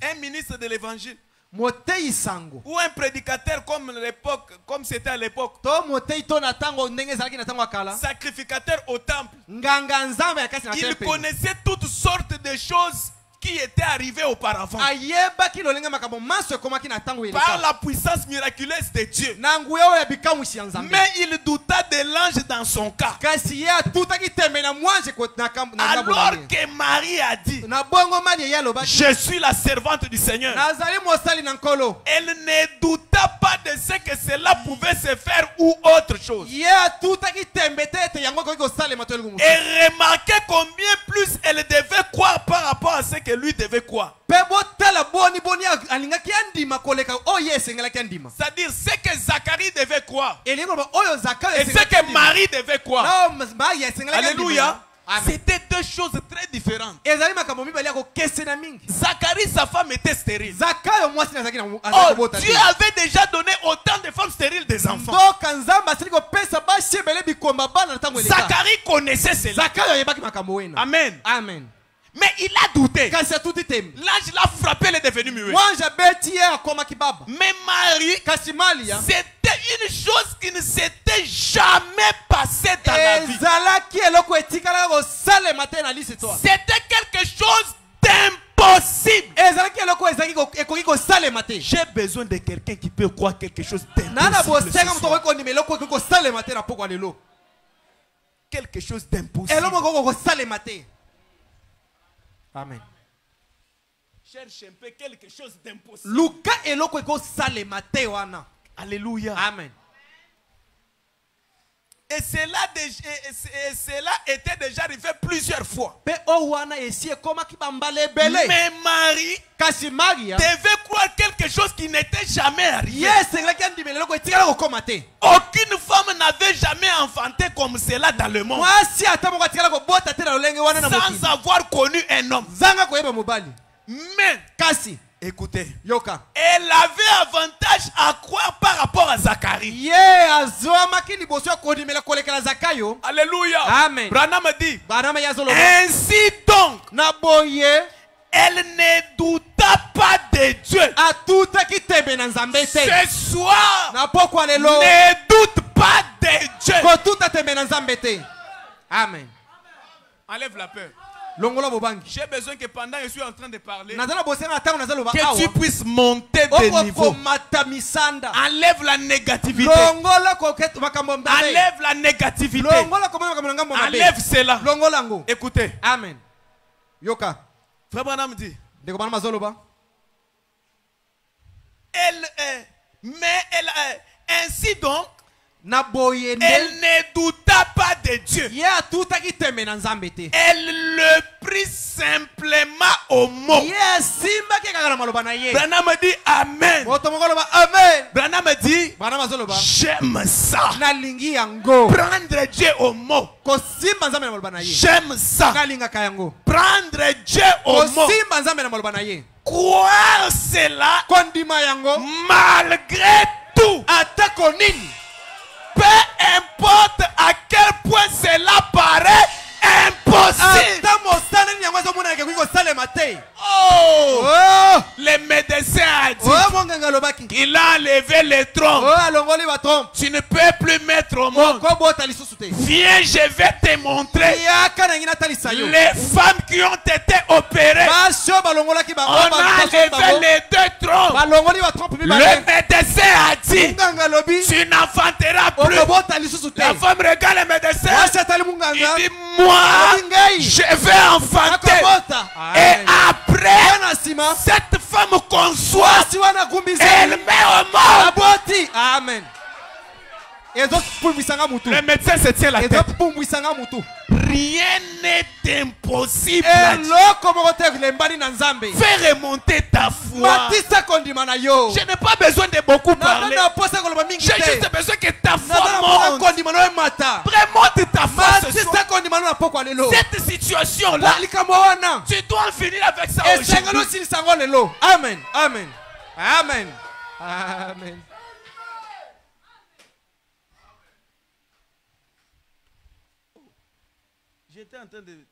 un ministre de l'évangile, Motei sango. ou un prédicateur comme c'était à l'époque, To motei to na tango ndenge zalaki na tango akala. sacrificateur au temple, Nganga nzambe ya kasi na il temple. connaissait toutes sortes de choses qui étaient arrivées auparavant. Ayeba ki lolenga makambo maso komaki na tango Par eleka. la puissance miraculeuse de Dieu. Na nguyo ya bikamwishi ya nzambe. Mais il douta de l'ange dans son cas. Kasi ya tutaki tembe na mwanje ko na kam na ngabo. Alors que Marie a dit, Na bongo mali ya loba. je suis la servante du Seigneur. Nazali mosali na nkolo. Elle ne douta pas de ce que cela pouvait se faire ou autre chose. Ya tutaki tembe tete yango ko salema to lumu. Et remarquez combien plus elle devait croire par rapport à ce que lui devait croire. Pebo tala boni boni alingaki andima koleka oye sengelaki andima. C'est-à-dire ce que Zacharie devait croire Et oyo Zakayo et ce que Marie devait croire. No Maria sengelaki andima. Alléluia. C'était deux choses très différentes. Ezali makambo mibali yako kese na mingi. Zacharie, sa femme était stérile. Zakayo mwasi na zakina Oh, Dieu avait déjà donné autant de femmes stériles des enfants. Donc nzamba asili ko pesa ba shebele bikomba bana na tango eleka. Zacharie connaissait cela. Zakayo yebaki makambo wena. Amen. Amen. Mais il a douté. Kasi tuti tembe. L'ange l'a frappé, elle est devenue muette. Wanja beti ya koma kibaba. Mais Marie, Kasi Malia c'était une chose qui ne s'était jamais passée dans la vie. ezalaki eloko etikala ko sale matin na lise toi. C'était quelque chose d'impossible. Ezalaki eloko ezaki ko ekoki ko sale matin. J'ai besoin de quelqu'un qui peut croire quelque chose Nana d'impossible. bosenga ce mto soir. ko ndime eloko ekoki ko sale matin na poko lelo. Quelque chose d'impossible. Eloko ko sale matin. Amen. Cherche un peu quelque chose d'impossible. Luka eloko ko sale matin wana. Alléluia. Amen. Et cela était déjà arrivé plusieurs fois. Pe o wana esi ekoma kibambale bele. Mais Marie Kasi Maria devait croire quelque chose qui n'était jamais arrivé. yes elaki andime eloko etikala ko koma te. Aucune femme n'avait jamais enfanté comme cela dans le monde. Mwasi ata moko atikala ko bota te na lolenge wana na mokili. Sans avoir connu un homme. Zanga koyeba mobali. Mais, Kasi écoutez, yoka. elle avait avantage à croire par rapport à Zacharie. Ye azwamaki liboso ya kodimela kolekela Zakayo. Alléluia. Amen. Branham dit, Bana ma yazolo. ainsi donc, Na boye elle ne douta pas de Dieu. atutaki tembe na nzambe te. Ce soir, Na pokwa lelo ne doute pas de Dieu. ko tuta tembe na nzambe te. Amen. Enlève la peur. Longola bobangi. J'ai besoin que pendant que je suis en train de parler, Nazala bosenga tango nazalo ba que tu awa. puisses monter de Oko niveau. ko matamisanda. Enlève la négativité. Longola ko ketu makambo mbabe. Enlève la négativité. Longola ko makambo ngambo mbabe. Enlève cela. Longola ngo. Écoutez, Amen. Yoka. Frère Branham dit, Ndeko bana mazolo ba. ainsi donc, Na boye elle ne douta pas de Dieu. Ye atutaki tembe na nzambe te. Elle le prit simplement au mot. Ye simbaki kaka na maloba na ye. Branham dit Amen. Moto moko loba amen. Branham dit, Bana mazolo ba. j'aime ça. Na lingi yango. Prendre Dieu au mot. Ko simba nzambe na maloba na ye. J'aime ça. Na linga kayango. Prendre Dieu au Ko mot. simba nzambe na maloba na ye. Croire cela Kondima yango. malgré tout. Atako nini. Peu importe à quel point cela paraît impossible. Ata mosana ni yango zomona ke ko salema te. Oh, Oh. le médecin a dit, Oh monganga lobaki. il a enlevé les troncs. Oh alongoli ba trompe. Tu ne peux plus mettre au monde. Ko bota lisusu te. Viens, je vais te montrer Ya kana ngina talisa yo. les femmes qui ont été opérées. Ba sho balongola ki ba. On a enlevé les deux troncs. balongoli ba trompe bi ba. Le médecin a dit, Munganga lobi. tu n'enfanteras plus. Ko bota lisusu te. La femme regarde le médecin. Washa tali Il munganga. dit, moi, Ngai. je vais enfanter. Akobota. Et après, Yana sima. cette femme conçoit, Si wana kumbiza. elle met au monde. Aboti. Amen. Le médecin se tient la tête. Rien n'est impossible. Fais remonter ta foi. Je n'ai pas besoin de beaucoup parler. J'ai juste besoin que ta foi monte. Remonte ta foi ce soir. Cette situation-là, tu dois en finir avec ça aujourd'hui. Amen. Amen. Amen. Amen. J'étais en train de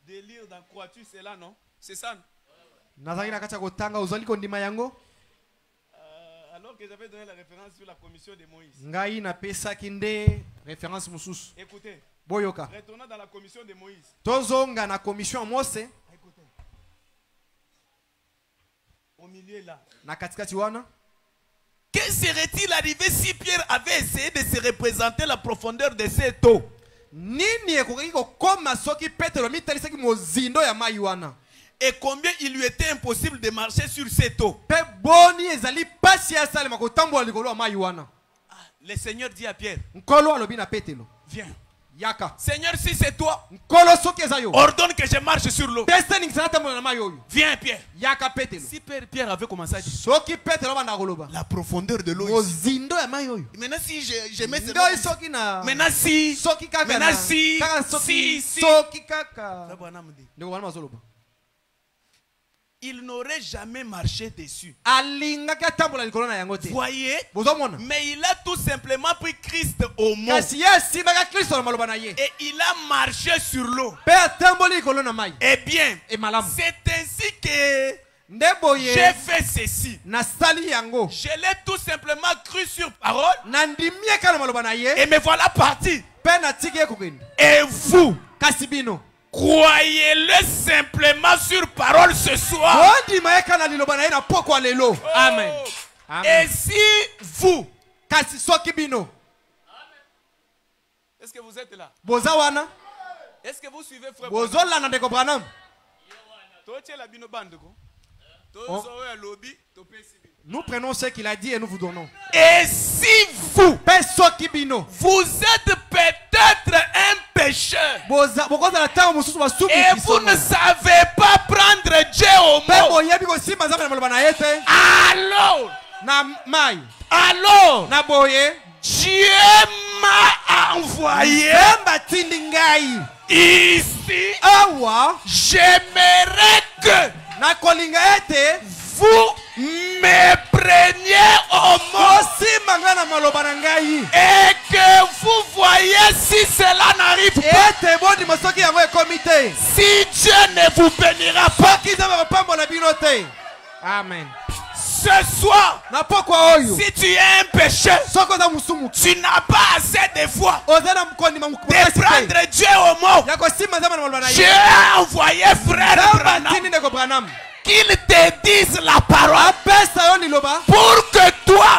lire dans Croix-tu, c'est là, non? C'est ça? Alors que j'avais donné la référence sur la commission de Moïse. Écoutez. Retournons dans la commission de Moïse. Écoutez. Au milieu là. Que serait-il arrivé si Pierre avait essayé de se représenter la profondeur de cette eau? Et combien il lui était impossible de marcher sur cette eau? Le Seigneur dit à Pierre, viens. Seigneur, si c'est toi, ordonne que je marche sur l'eau. Viens, Pierre. Si Pierre avait commencé à dire la profondeur de l'eau ici. Maintenant si je mets cette eau, maintenant si il n'aurait jamais marché dessus. Voyez, mais il a tout simplement pris Christ au mot. Et il a marché sur l'eau. Eh bien, c'est ainsi que j'ai fait ceci. Je l'ai tout simplement cru sur parole. Et me voilà parti. Et vous, croyez-le simplement sur parole ce soir. Amen. Et si vous, est-ce que vous êtes là? Est-ce que vous suivez frère? Nous prenons ce qu'il a dit et nous vous donnons. Et si vous, vous êtes peut-être un pécheur et vous ne savez pas prendre Dieu au mot, alors Dieu m'a envoyé ici. J'aimerais que vous me preniez au mot et que vous voyez si cela n'arrive pas. Si Dieu ne vous bénira pas, Amen. ce soir, si tu es un pécheur, tu n'as pas assez de foi de prendre Dieu au mot. Dieu a envoyé frère Branham qu'il te dise la parole pour que toi,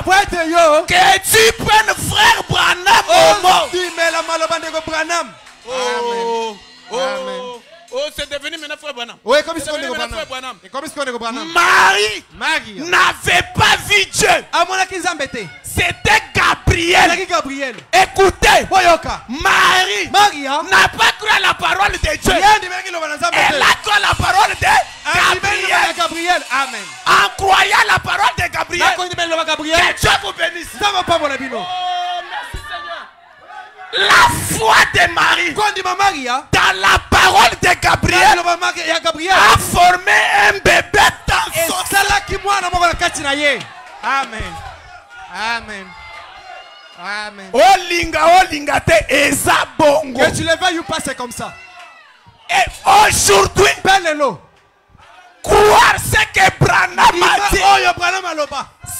que tu prennes frère Branham au mot. Oh, c'est devenu maintenant frère Branham. Marie n'avait pas vu Dieu. C'était Gabriel. Écoutez, Marie n'a pas cru à la parole de Dieu. Elle a cru à la parole de Gabriel. Amen. En croyant la parole de Gabriel, que Dieu vous bénisse. Oh, merci Seigneur. La foi de Marie dans la parole de Gabriel a formé un bébé dans son sein. Amen. Amen. Amen. Olinga te eza bongo. Que tu le veuilles ou pas, c'est comme ça. Et aujourd'hui, croire ce que Branham a dit,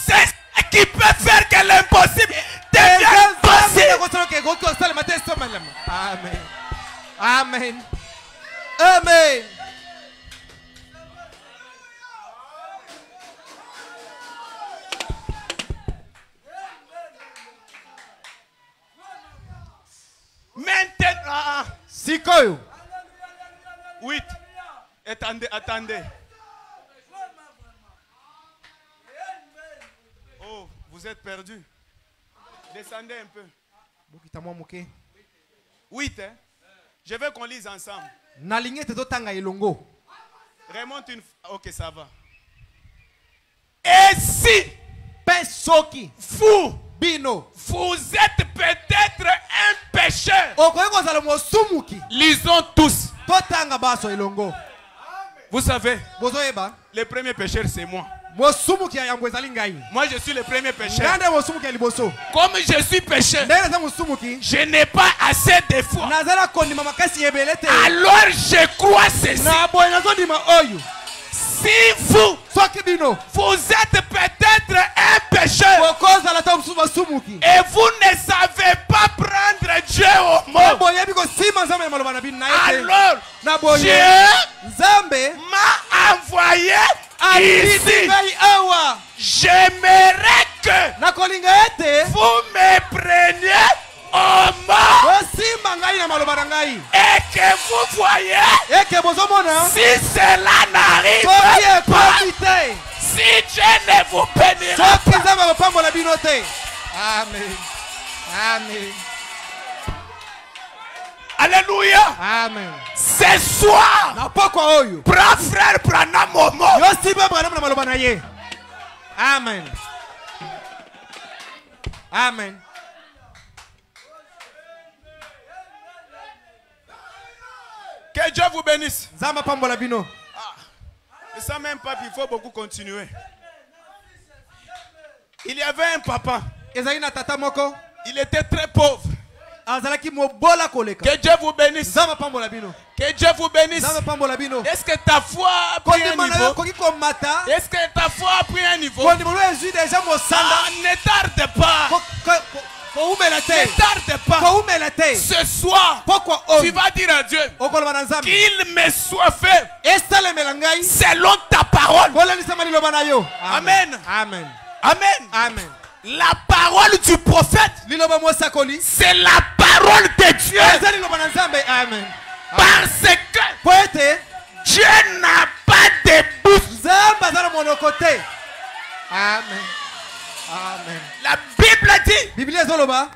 c'est ce qui peut faire que l'impossible devienne possible. Amen. Amen. Amen. Maintenant, Sikoyo. 8. Attendez. Oh, Vous êtes perdus. Descendez un peu. Bokita mwa moke. 8, hein? Je veux qu'on lise ensemble. Nalingi te totanga elongo. Remonte une fois. Ok, ça va. Et si Pesoki. vous, Bino. vous êtes peut-être un pécheur. Okoye kozala mosumuki. Lisons tous. Totanga baso elongo. Vous savez, Bozoyeba. le premier pécheur, c'est moi. Mosumuki ya yango ezali ngai. Moi, je suis le premier pécheur. Nande mosumuki ya liboso. Comme je suis pécheur, Ndenge za mosumuki. je n'ai pas assez de foi. Nazala kondima makasi ebele te. Alors, je crois ceci. Na boye nazondima oyo. Si vous, Soki bino. vous êtes peut-être un pécheur Bokozala ta mosumuki. et vous ne savez pas prendre Dieu au mot, Boyebi ko sima nzambe maloba na bino na ye. alors Na boye. Dieu Nzambe m'a envoyé aliti ici. ngai awa. J'aimerais que Nakolinga ete. vous me preniez au mot Bosimba ngai na maloba na ngai. et que vous voyez Eke bozomona. si cela n'arrive Soki pas, ekomi te. si Dieu ne vous bénira Soki pas. nzambe akopambola bino te. Amen. Amen. Alléluia. Amen. Ce soir, Na pokwa oyo. prends frère, prends mon mot. Yo simba bana na maloba na ye. Amen. Amen. Que Dieu vous bénisse. Nzambe apambola bino. Et ça même pas, il faut beaucoup continuer. Il y avait un papa. Ezali na tata moko. Il était très pauvre. Azalaki mobola koleka. Que Dieu vous bénisse. Nzambe apambola bino. Que Dieu vous bénisse. Nzambe apambola bino. Est-ce que ta foi a pris un Kondima na yo niveau? koki komata. Est-ce que ta foi a pris un niveau? Kondima lo ezwi deja mosanda. Ah, ne tarde pas. Ko umela te. Ne tarde pas. Ko umela te. Ce soir, Pokwa tu oyo. vas dire à Dieu Okoloba na Nzambe. qu'il me soit fait Esalemela ngai. selon ta parole. Kolelisama liloba na yo. Amen. Amen. Amen. Amen. La parole du prophète, Liloba mosakoli. c'est la parole de Dieu. Ezali liloba na Nzambe. Amen. Parce que Po ete Dieu n'a pas de bouche. Nzambe azala monoko te. Amen. Amen. La Bible dit, Biblia ezoloba.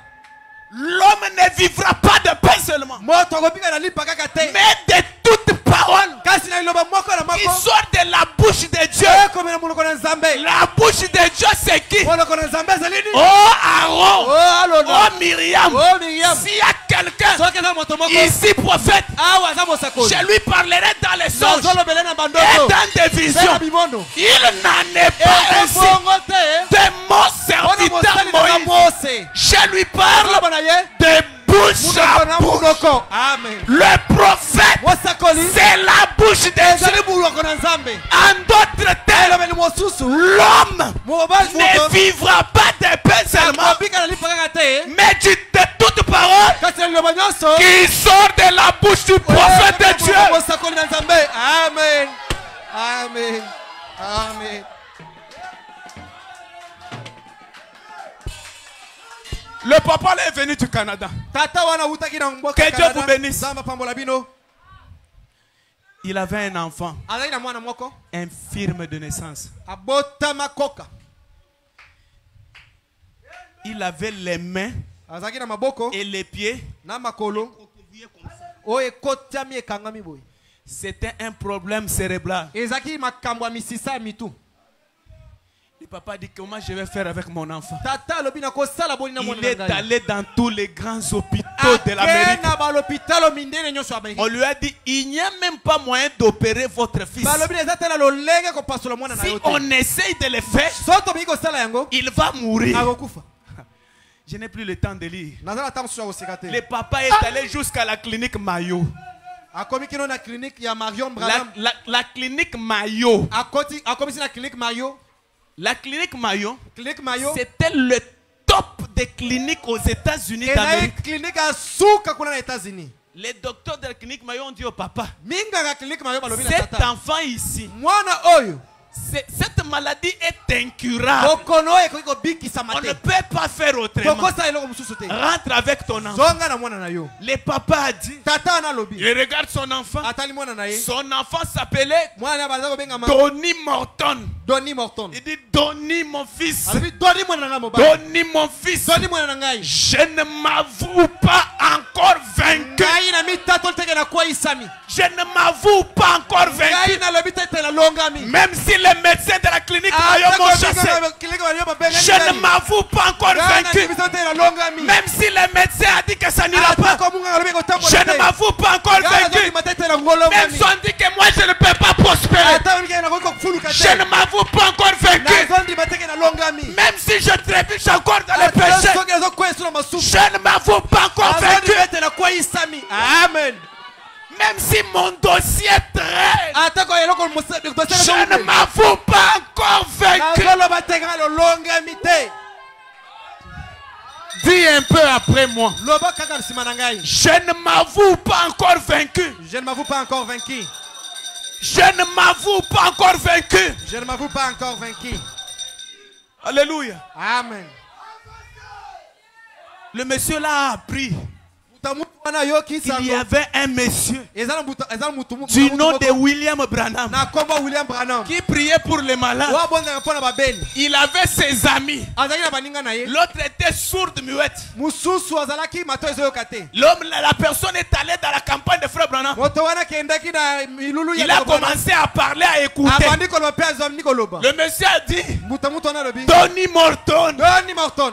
l'homme ne vivra pas de pain seulement, Moto akopika na lipa kaka te. mais de toute parole Kasi na liloba moko na qui moko. sort de la bouche de Dieu. Ekomela monoko na Nzambe. La bouche de Dieu, c'est qui? Monoko na Nzambe ezali nini? Oh Aaron, Oh alona. oh Myriam. Oh Miriam. S'il y a quelqu'un Soki eza moto moko. ici, prophète, Awa aza mosakoli. je lui parlerai dans les songes Nazolobela na et bandoto. dans des Mpe na visions. bimono. Il n'en est pas ainsi Ebongo te. de mon Wana serviteur mosali na Moïse. Mose. Je lui parle Aloba na ye. de bouche Munoko à na bouche. munoko. Amen. Le prophète, Mosakoli. c'est la bouche de Ezali Dieu. munoko na Nzambe. En d'autres termes, Elobeli mosusu. l'homme Mobali ne moto. vivra pas de pain seulement, Akopika na lipa kaka te. mais de toute parole Kasi na liloba nyonso. qui sort de la bouche du prophète de Dieu. Mosakoli na Nzambe. Amen. Amen. Amen. Le papa là est venu du Canada. Tata wana utaki na mboka Que Dieu Canada. vous bénisse. Nzambe apambola bino. Il avait un enfant Azali na mwana moko. infirme de naissance. Abotama koka. Il avait les mains Azaki na maboko. et les pieds. Na makolo. O ekotami ekangami boy. C'était un problème cérébral. Ezaki makambo ya misisa ya mitu. Le papa dit comment je vais faire avec mon enfant. Tata lobi na kosala boni na mwana Il est ngai. allé dans tous les grands hôpitaux de l'Amérique. Na ba l'hôpital mindene nyonso ya Amerika. On lui a dit il n'y a même pas moyen d'opérer votre fils. Ba lobi eza tela lolenge ko pasola mwana na Si yo te. on essaye de le faire, Soto bi ko sala yango. il va mourir. Akokufa. Je n'ai plus le temps de lire. Nazala tamu swa osika te. Le papa est allé jusqu'à la clinique Mayo. Akomi kino na clinique ya Marion Branham. La clinique Mayo. Akomi si na clinique Mayo. La clinique Mayo, Clinique Mayo. c'était le top des cliniques aux États-Unis Et d'Amérique. clinique à suka kuna na États-Unis. Les docteurs de la clinique Mayo ont dit au papa, Minga na clinique Mayo ba lobi na cet tata. enfant ici, Mwana oyo. Cette maladie est incurable. On ne peut pas faire autrement. Rentre avec ton enfant. Le papa a dit, il regarde son enfant. Son enfant s'appelait Donny Morton. Il dit, Donny mon fils. Donny mon fils. Je ne m'avoue pas encore vaincu. Je ne m'avoue pas encore vaincu. Même si les médecins de la clinique m'ont chassé, je ne m'avoue pas encore vaincu. Même si les médecins ont dit que ça n'ira pas, je ne m'avoue pas encore vaincu. Même si on dit que moi je ne peux pas prospérer, je ne m'avoue pas encore vaincu. Même si je trébuche encore dans les péchés, je ne m'avoue pas encore vaincu. Amen. Même si mon dossier traîne, je ne m'avoue pas encore vaincu. Dis un peu après moi. Je ne m'avoue pas encore vaincu. Je ne m'avoue pas encore vaincu. Je ne m'avoue pas encore vaincu. Je ne m'avoue pas encore vaincu. Alléluia. Amen. Le monsieur là a appris. Il y avait un monsieur du nom de William Branham qui priait pour les malades. Il avait ses amis. L'autre était sourde muette. L'homme, la personne est allée dans la campagne de Frère Branham. Il a commencé à parler, à écouter. Le monsieur a dit, Donny Morton,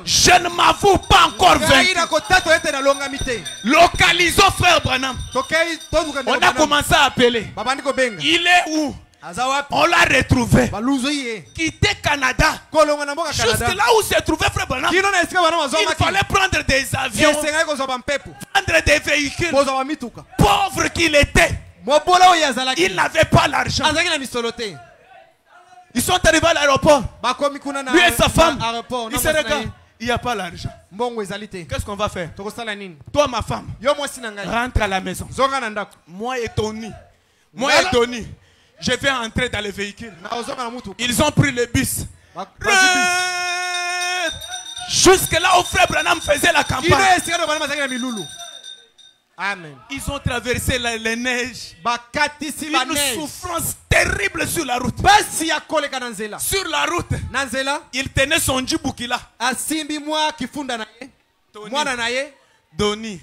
je ne m'avoue pas encore vaincu. Localisons Frère Branham. On a commencé à appeler. Il est où? On l'a retrouvé. Quitter Canada. Jusque là où se trouvait Frère Branham, il fallait prendre des avions, prendre des véhicules. Pauvre qu'il était, il n'avait pas l'argent. Ils sont arrivés à l'aéroport. Lui et sa femme. Ils se regardent. Il n'y a pas l'argent. Qu'est-ce qu'on va faire? Toi, ma femme, rentre à la maison. Moi et Tony. Je vais entrer dans le véhicule. Ils ont pris le bus. Jusque là où Frère Branham faisait la campagne. Amen. Ils ont traversé les neiges. Une souffrance terrible sur la route. Sur la route, il tenait son djiboukila. Donny,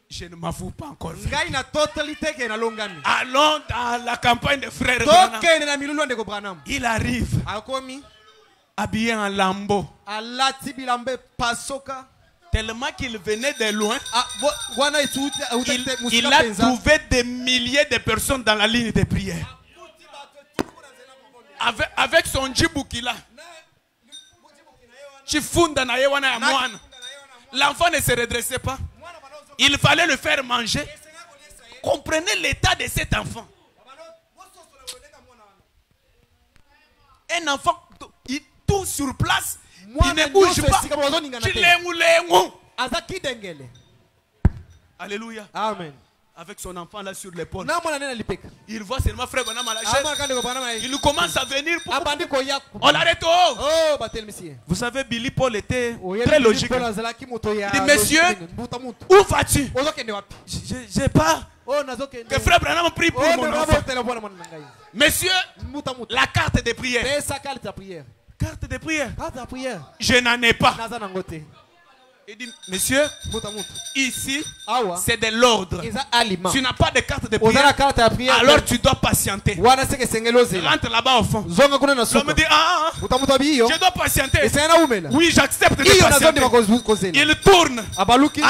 je ne m'avoue pas encore. Allons dans la campagne de Frère Branham. Il arrive habillé en lambeau. Tellement qu'il venait de loin, il a trouvé des milliers de personnes dans la ligne de prière. Avec son djiboukila. L'enfant ne se redressait pas. Il fallait le faire manger. Comprenez l'état de cet enfant. Un enfant, tout sur place. Il ne bouge pas. Alléluia. Amen. Avec son enfant là sur l'épaule. Il voit seulement Frère Branham à la chaise. Il commence à venir. On l'arrête. Vous savez, Billy Paul était très logique. Il dit, monsieur, où vas-tu? J'ai pas. Que Frère Branham prie pour mon enfant. Monsieur, la carte de prière. Carte de prière. Je n'en ai pas. Il dit, monsieur, ici, c'est de l'ordre. Tu n'as pas de carte de prière, alors tu dois patienter. Rentre là-bas au fond. L'homme me dit, je dois patienter. Oui, j'accepte de patienter. Il tourne, en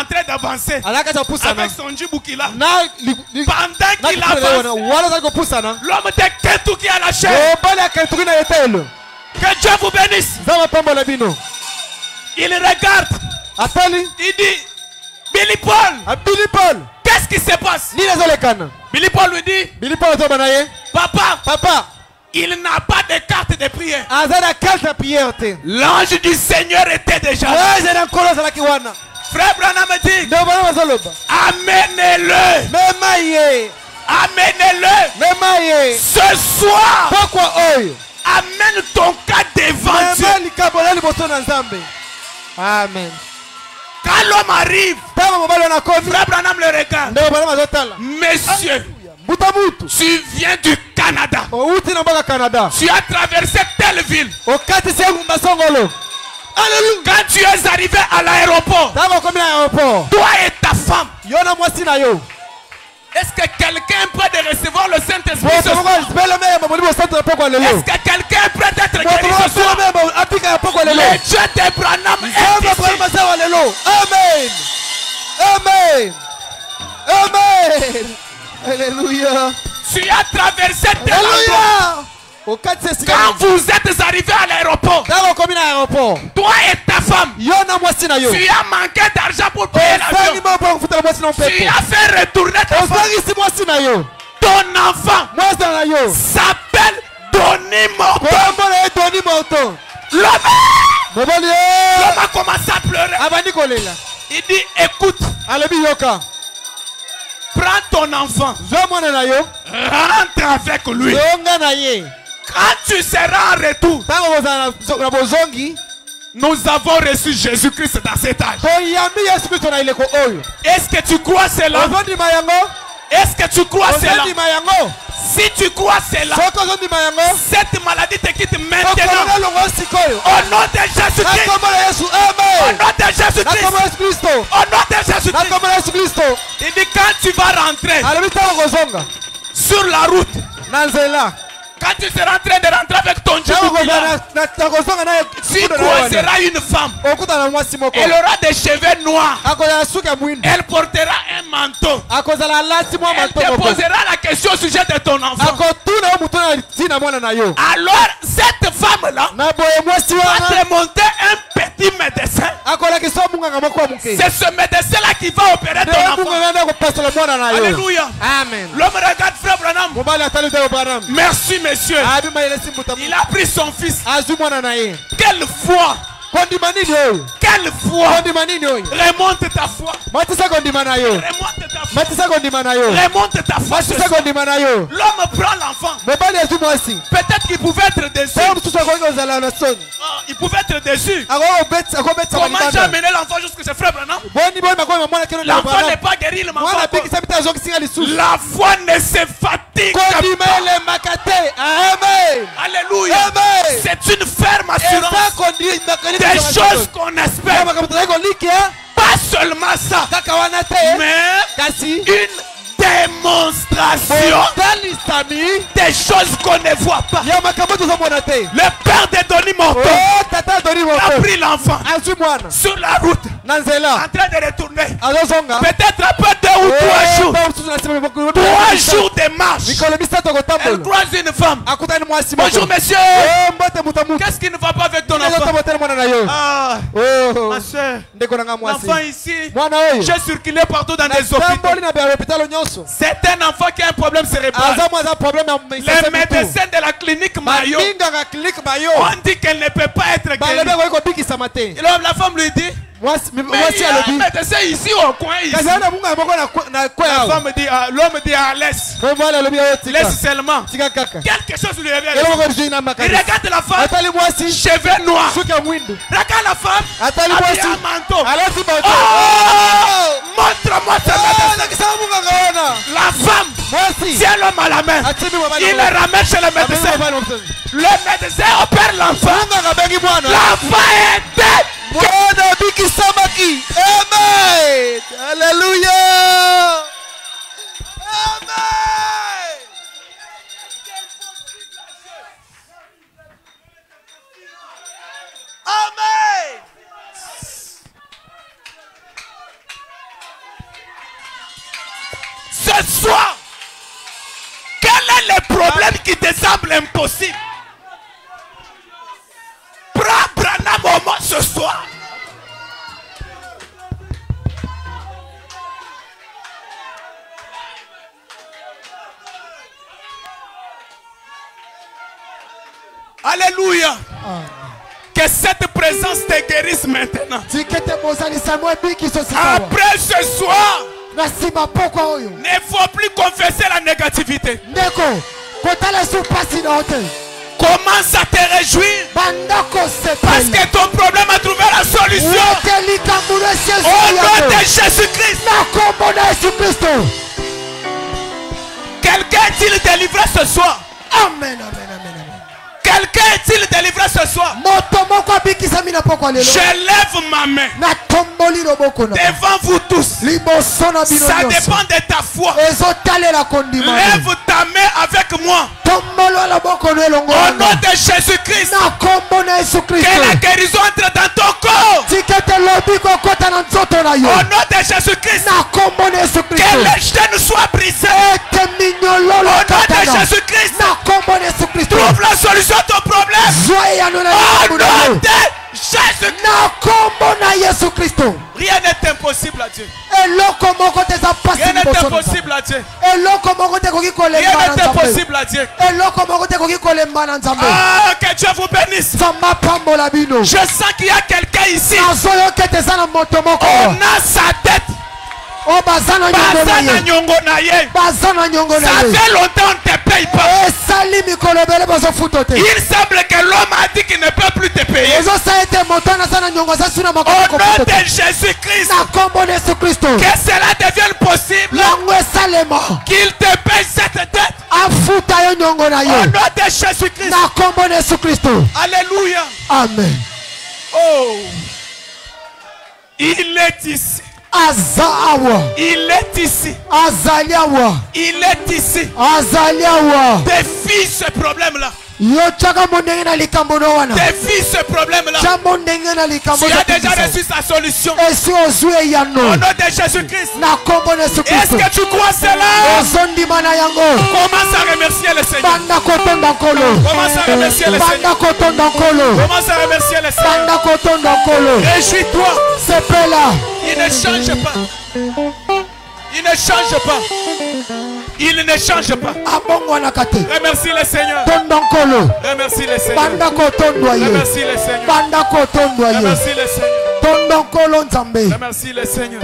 train d'avancer, avec son djiboukila. Pendant qu'il avance, l'homme de Kentucky qui a lâché. Que Dieu vous bénisse. Il regarde. Il dit, Billy Paul, qu'est-ce qui se passe? Billy Paul lui dit, papa, il n'a pas de carte de prière. L'ange du Seigneur était déjà là. Frère Branham me dit, amenez-le. Amenez-le. Ce soir. Amène ton cas devant Dieu. Amen. Quand l'homme arrive, Frère Branham le regarde. Monsieur, tu viens du Canada. Tu as traversé telle ville. Quand tu es arrivé à l'aéroport, toi et ta femme, est-ce que quelqu'un peut de recevoir le Saint-Esprit ce soir? Est-ce que quelqu'un peut être guéri ce soir? Le Dieu d'Abraham est ici. Amen. Amen. Amen. Alléluia. Tu as traversé tel endroit. Quand vous êtes arrivé à l'aéroport, toi et ta femme, tu as manqué d'argent pour payer l'avion. Tu as fait retourner ta femme. Ton enfant s'appelle Donny Morton. L'homme a commencé à pleurer. Il dit, écoute, prends ton enfant, rentre avec lui. Quand tu seras en retour, nous avons reçu Jésus-Christ dans cet âge. Est-ce que tu crois cela? Est-ce que tu crois cela? Si tu crois cela, cette maladie te quitte maintenant. Au nom de Jésus-Christ. Au nom de Jésus-Christ. Au nom de Jésus-Christ. Il dit quand tu vas rentrer sur la route, quand tu seras en train de rentrer avec ton Dieu, tu croiseras une femme. Elle aura des cheveux noirs. Elle portera un manteau. Elle te posera la question au sujet de ton enfant. Alors cette femme-là va te monter un petit médecin. C'est ce médecin-là qui va opérer ton enfant. Alléluia. Amen. L'homme regarde Frère Branham. Merci monsieur. Il a pris son fils. Quelle foi! Quelle foi! Remonte ta foi. Remonte ta foi. L'homme prend l'enfant. Peut-être qu'il pouvait être déçu. Il pouvait être déçu. Comment j'ai amené l'enfant jusqu'à ce Frère Branham? L'enfant n'est pas guéri. La foi ne se fatigue pas. Alléluia. C'est une ferme assurance. Des choses qu'on espère. Pas seulement ça, mais une démonstration des choses qu'on ne voit pas. Le père de Donny Morton a pris l'enfant sur la route en train de retourner. Peut-être après 2 ou 3 jours. 3 jours de marche. Elle croise une femme. Bonjour monsieur. Qu'est-ce qui ne va pas avec ton enfant? Ah, ma soeur, l'enfant ici, j'ai circulé partout dans les hôpitaux. C'est un enfant qui a un problème cérébral. Les médecins de la clinique Mayo ont dit qu'elle ne peut pas être guérie. Alors la femme lui dit, mais il y a un médecin ici au coin ici. La femme dit, l'homme dit, laisse seulement. Quelque chose lui revient. Il regarde la femme, cheveux noirs. Regarde la femme, habillée en manteau. Montre-moi ce médecin. La femme, tient l'homme à la main. Il le ramène chez le médecin. Le médecin opère l'enfant. L'enfant est dead. Amen. Alléluia. Amen. Amen. Ce soir, quel est le problème qui te semble impossible? Prends Branham au mot ce soir. Alléluia. Que cette présence te guérisse maintenant. Après ce soir, ne faut plus confesser la négativité. Commence à te réjouir. Parce que ton problème a trouvé la solution. Au nom de Jésus-Christ. Quelqu'un est-il délivré ce soir? Amen, amen, amen, amen. Quelqu'un est-il délivré ce soir? Je lève ma main devant vous tous. Ça dépend de ta foi. Lève ta main avec moi. Au nom de Jésus-Christ. Que la guérison entre dans ton corps. Au nom de Jésus-Christ. Que les chaînes soient brisées. Au nom de Jésus-Christ. Trouve la solution à ton problème. Au nom de Jésus-Christ. Rien n'est impossible à Dieu. Rien n'est impossible à Dieu. Rien n'est impossible à Dieu. Ah, que Dieu vous bénisse. Je sens qu'il y a quelqu'un ici. On a sa tête. Ça fait longtemps qu'on ne te paye pas. Il semble que l'homme a dit qu'il ne peut plus te payer. Au nom de Jésus-Christ, que cela devienne possible, qu'il te paye cette dette. Au nom de Jésus-Christ. Alléluia. Amen. Oh, il est ici. Il est ici. Il est ici. Défie ce problème-là. Défie ce problème-là. Tu as déjà reçu sa solution. Au nom de Jésus-Christ. Est-ce que tu crois cela? Commence à remercier le Seigneur. Commence à remercier le Seigneur. Commence à remercier le Seigneur. Réjouis-toi. Il ne change pas. Il ne change pas. Il ne change pas. Remercie le Seigneur. Remercie le Seigneur. Remercie le Seigneur. Remercie le Seigneur. Remercie le Seigneur.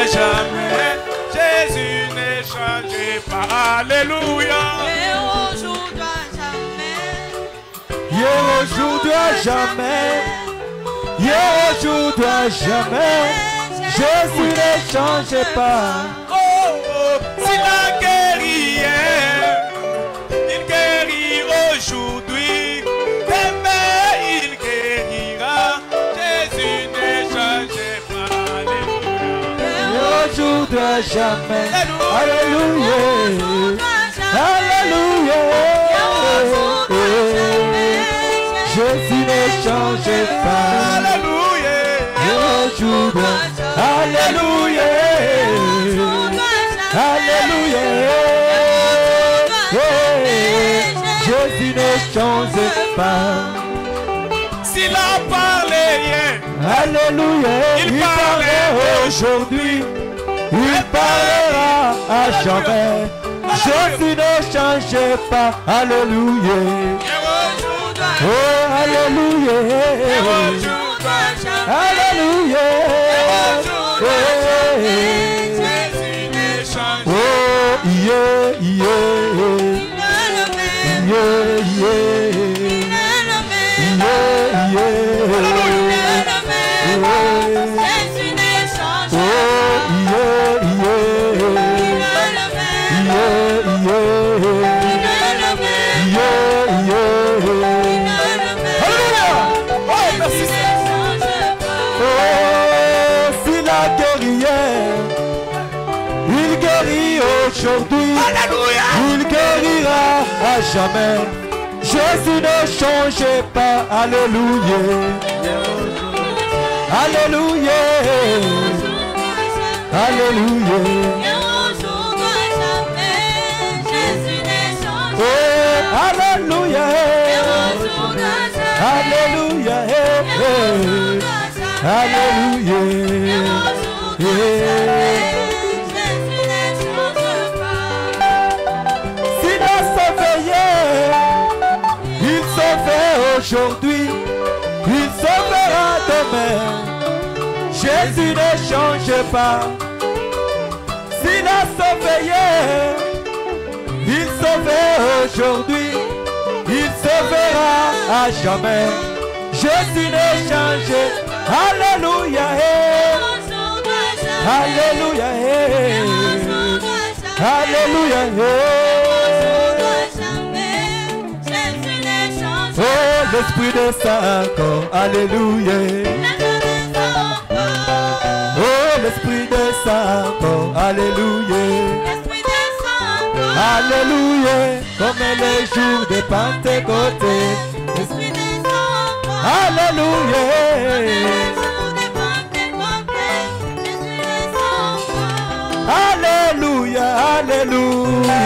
Jamais, Jésus n'est changé pas. Alléluia. Jamais, Jésus ne change pas. Oh, s'il a guéri hier, il guérit aujourd'hui. Demain, il guérira. Jésus ne change pas. Alléluia. Jamais. Alléluia. Alléluia. Jésus ne change pas. Alléluia. Alléluia. Alléluia. Jésus ne change pas. S'il a parlé hier, alléluia, il parlait aujourd'hui, il parlera à jamais. Jésus ne change pas. Alléluia. Oh, alléluia. Alléluia. Oh, yeah, yeah. Yeah, yeah. Yeah, aujourd'hui, il guérira à jamais. Jésus ne change pas. Alléluia. Alléluia. Alléluia. Oh, alléluia. Alléluia. Alléluia. S'il a sauvé hier, il sauvait aujourd'hui, il sauvera demain. Jésus ne change pas. S'il a sauvé hier, il sauvait aujourd'hui, il sauvera à jamais. Jésus ne change. Alléluia. Alléluia. Alléluia. Oh, l'Esprit de Saint-Corps. Alléluia. Oh, l'Esprit de Saint-Corps. Alléluia. Alléluia. Comme les jours de Pentecôte. Alléluia. Alléluia. Alléluia.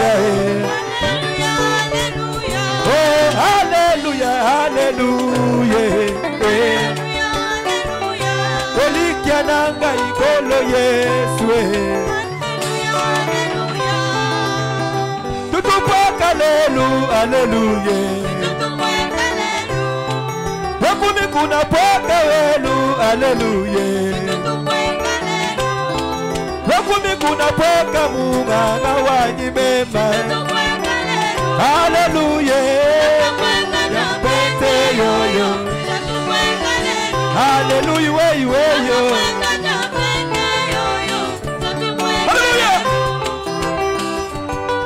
Oh, alléluia. Alléluia. Olikiananga ikolo Yesue. Tutupoka alléluia. Alléluia. Wakumi kuna poka welu. Alléluia. Wakumi kuna poka munganga wanyi mema. Alléluia. Yapete yoyo. Alléluia. Wey yo. Alléluia.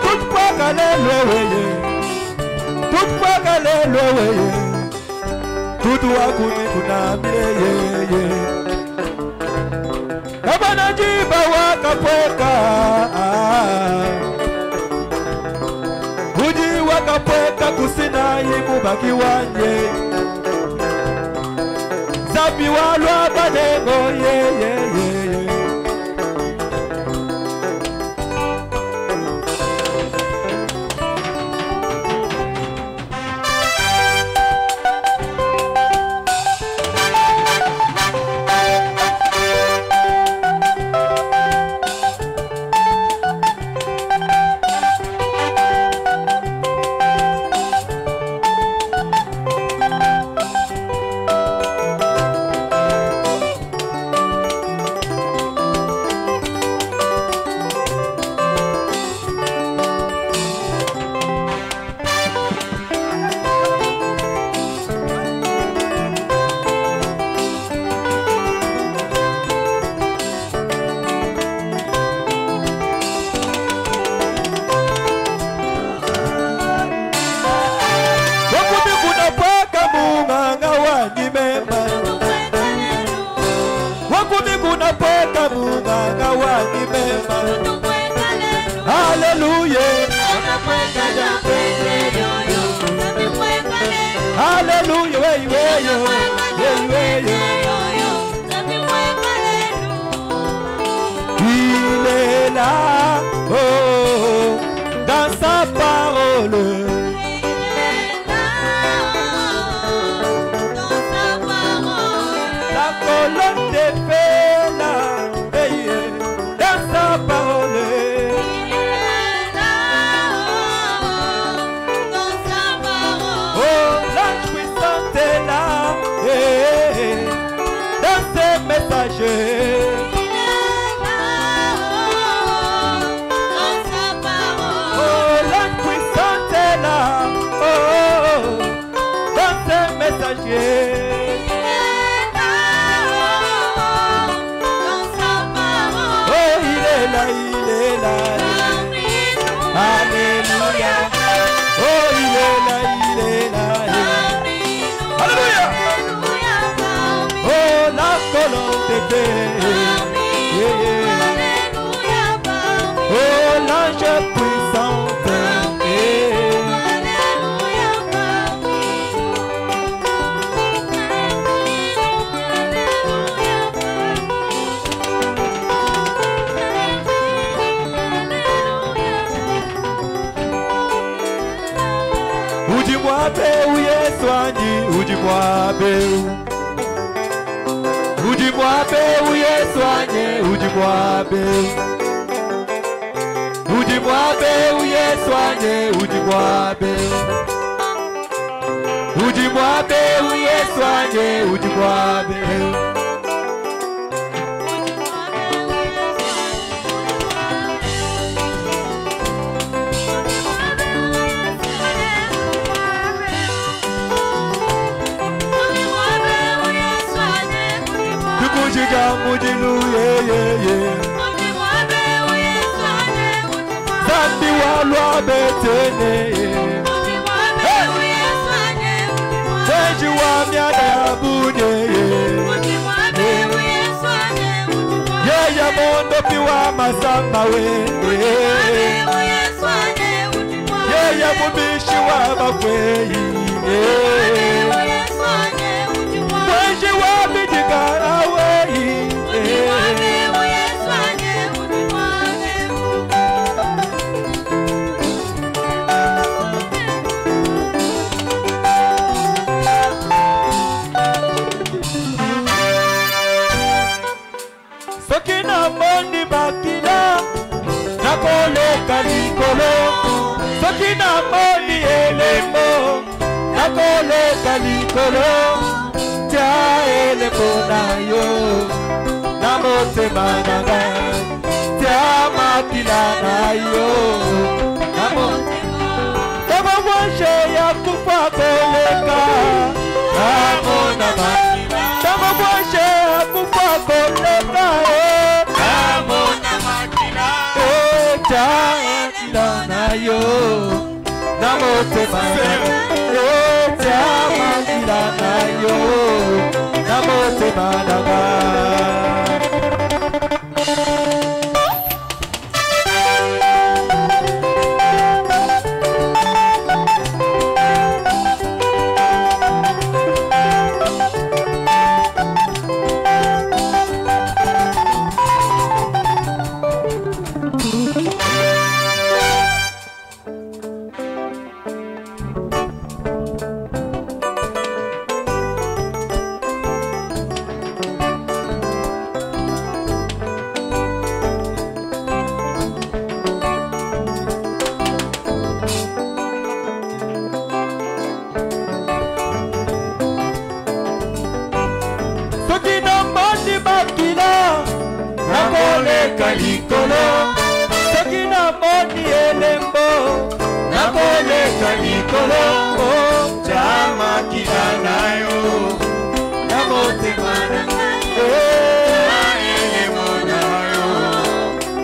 Tout poka alléluia. Tout poka alléluia. Tutu wakumi kuna mire. Kabana jiba wakapoka. Uji wakapoka kusina yimubaki wanye. Zabi walwa banengo ye. Alléluia. Alléluia. Il est là, oh, dans sa parole. La colonne des fées là, dans sa parole. Oh, l'ange puissant est là, dans ses messagers. Oh, l'ange puissant est là, oh, dans ses messagers. Alléluia. Oh, il est là. Alléluia. Oh, la colonne de paix. Oh, l'ange puissant. Ujimwabe Yesu anji, ujimwabe. Ujimwabe Yesu anye, ujimwabe. Ujimwabe Yesu anye, ujimwabe. Ujimwabe Yesu anye, ujimwabe. Mujilu ye ye ye. Zambi walwa betene ye. Wenji wa miada ya bunye ye. Ye ya mondo piwa masamba we. Ye ya mubishi wa mafweyi. Wenji wa bidikara we. Sokina moni makina nakole kalikolo. Sokina moni elemo nakole kalikolo. Tia elemo na yo namote managa. Tia makina na yo namote managa. Kama washe ya kufa koleka namona makina. Kama washe ya kufa koleka namona makina. Tia makina na yo namote managa. Tia makina na yo namote managa. Kalikolo, Sokina moni elembo, nakole kalikolo, chama kilanayo, namote managa, elemo nayo,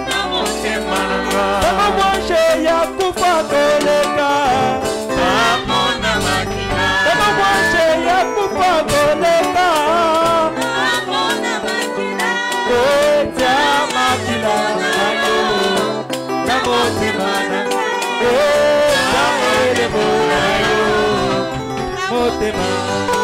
namote managa. Kama washe ya kufa koleka, namona makina. Kama washe ya kufa koleka, namona makina. Namote managa, namote managa.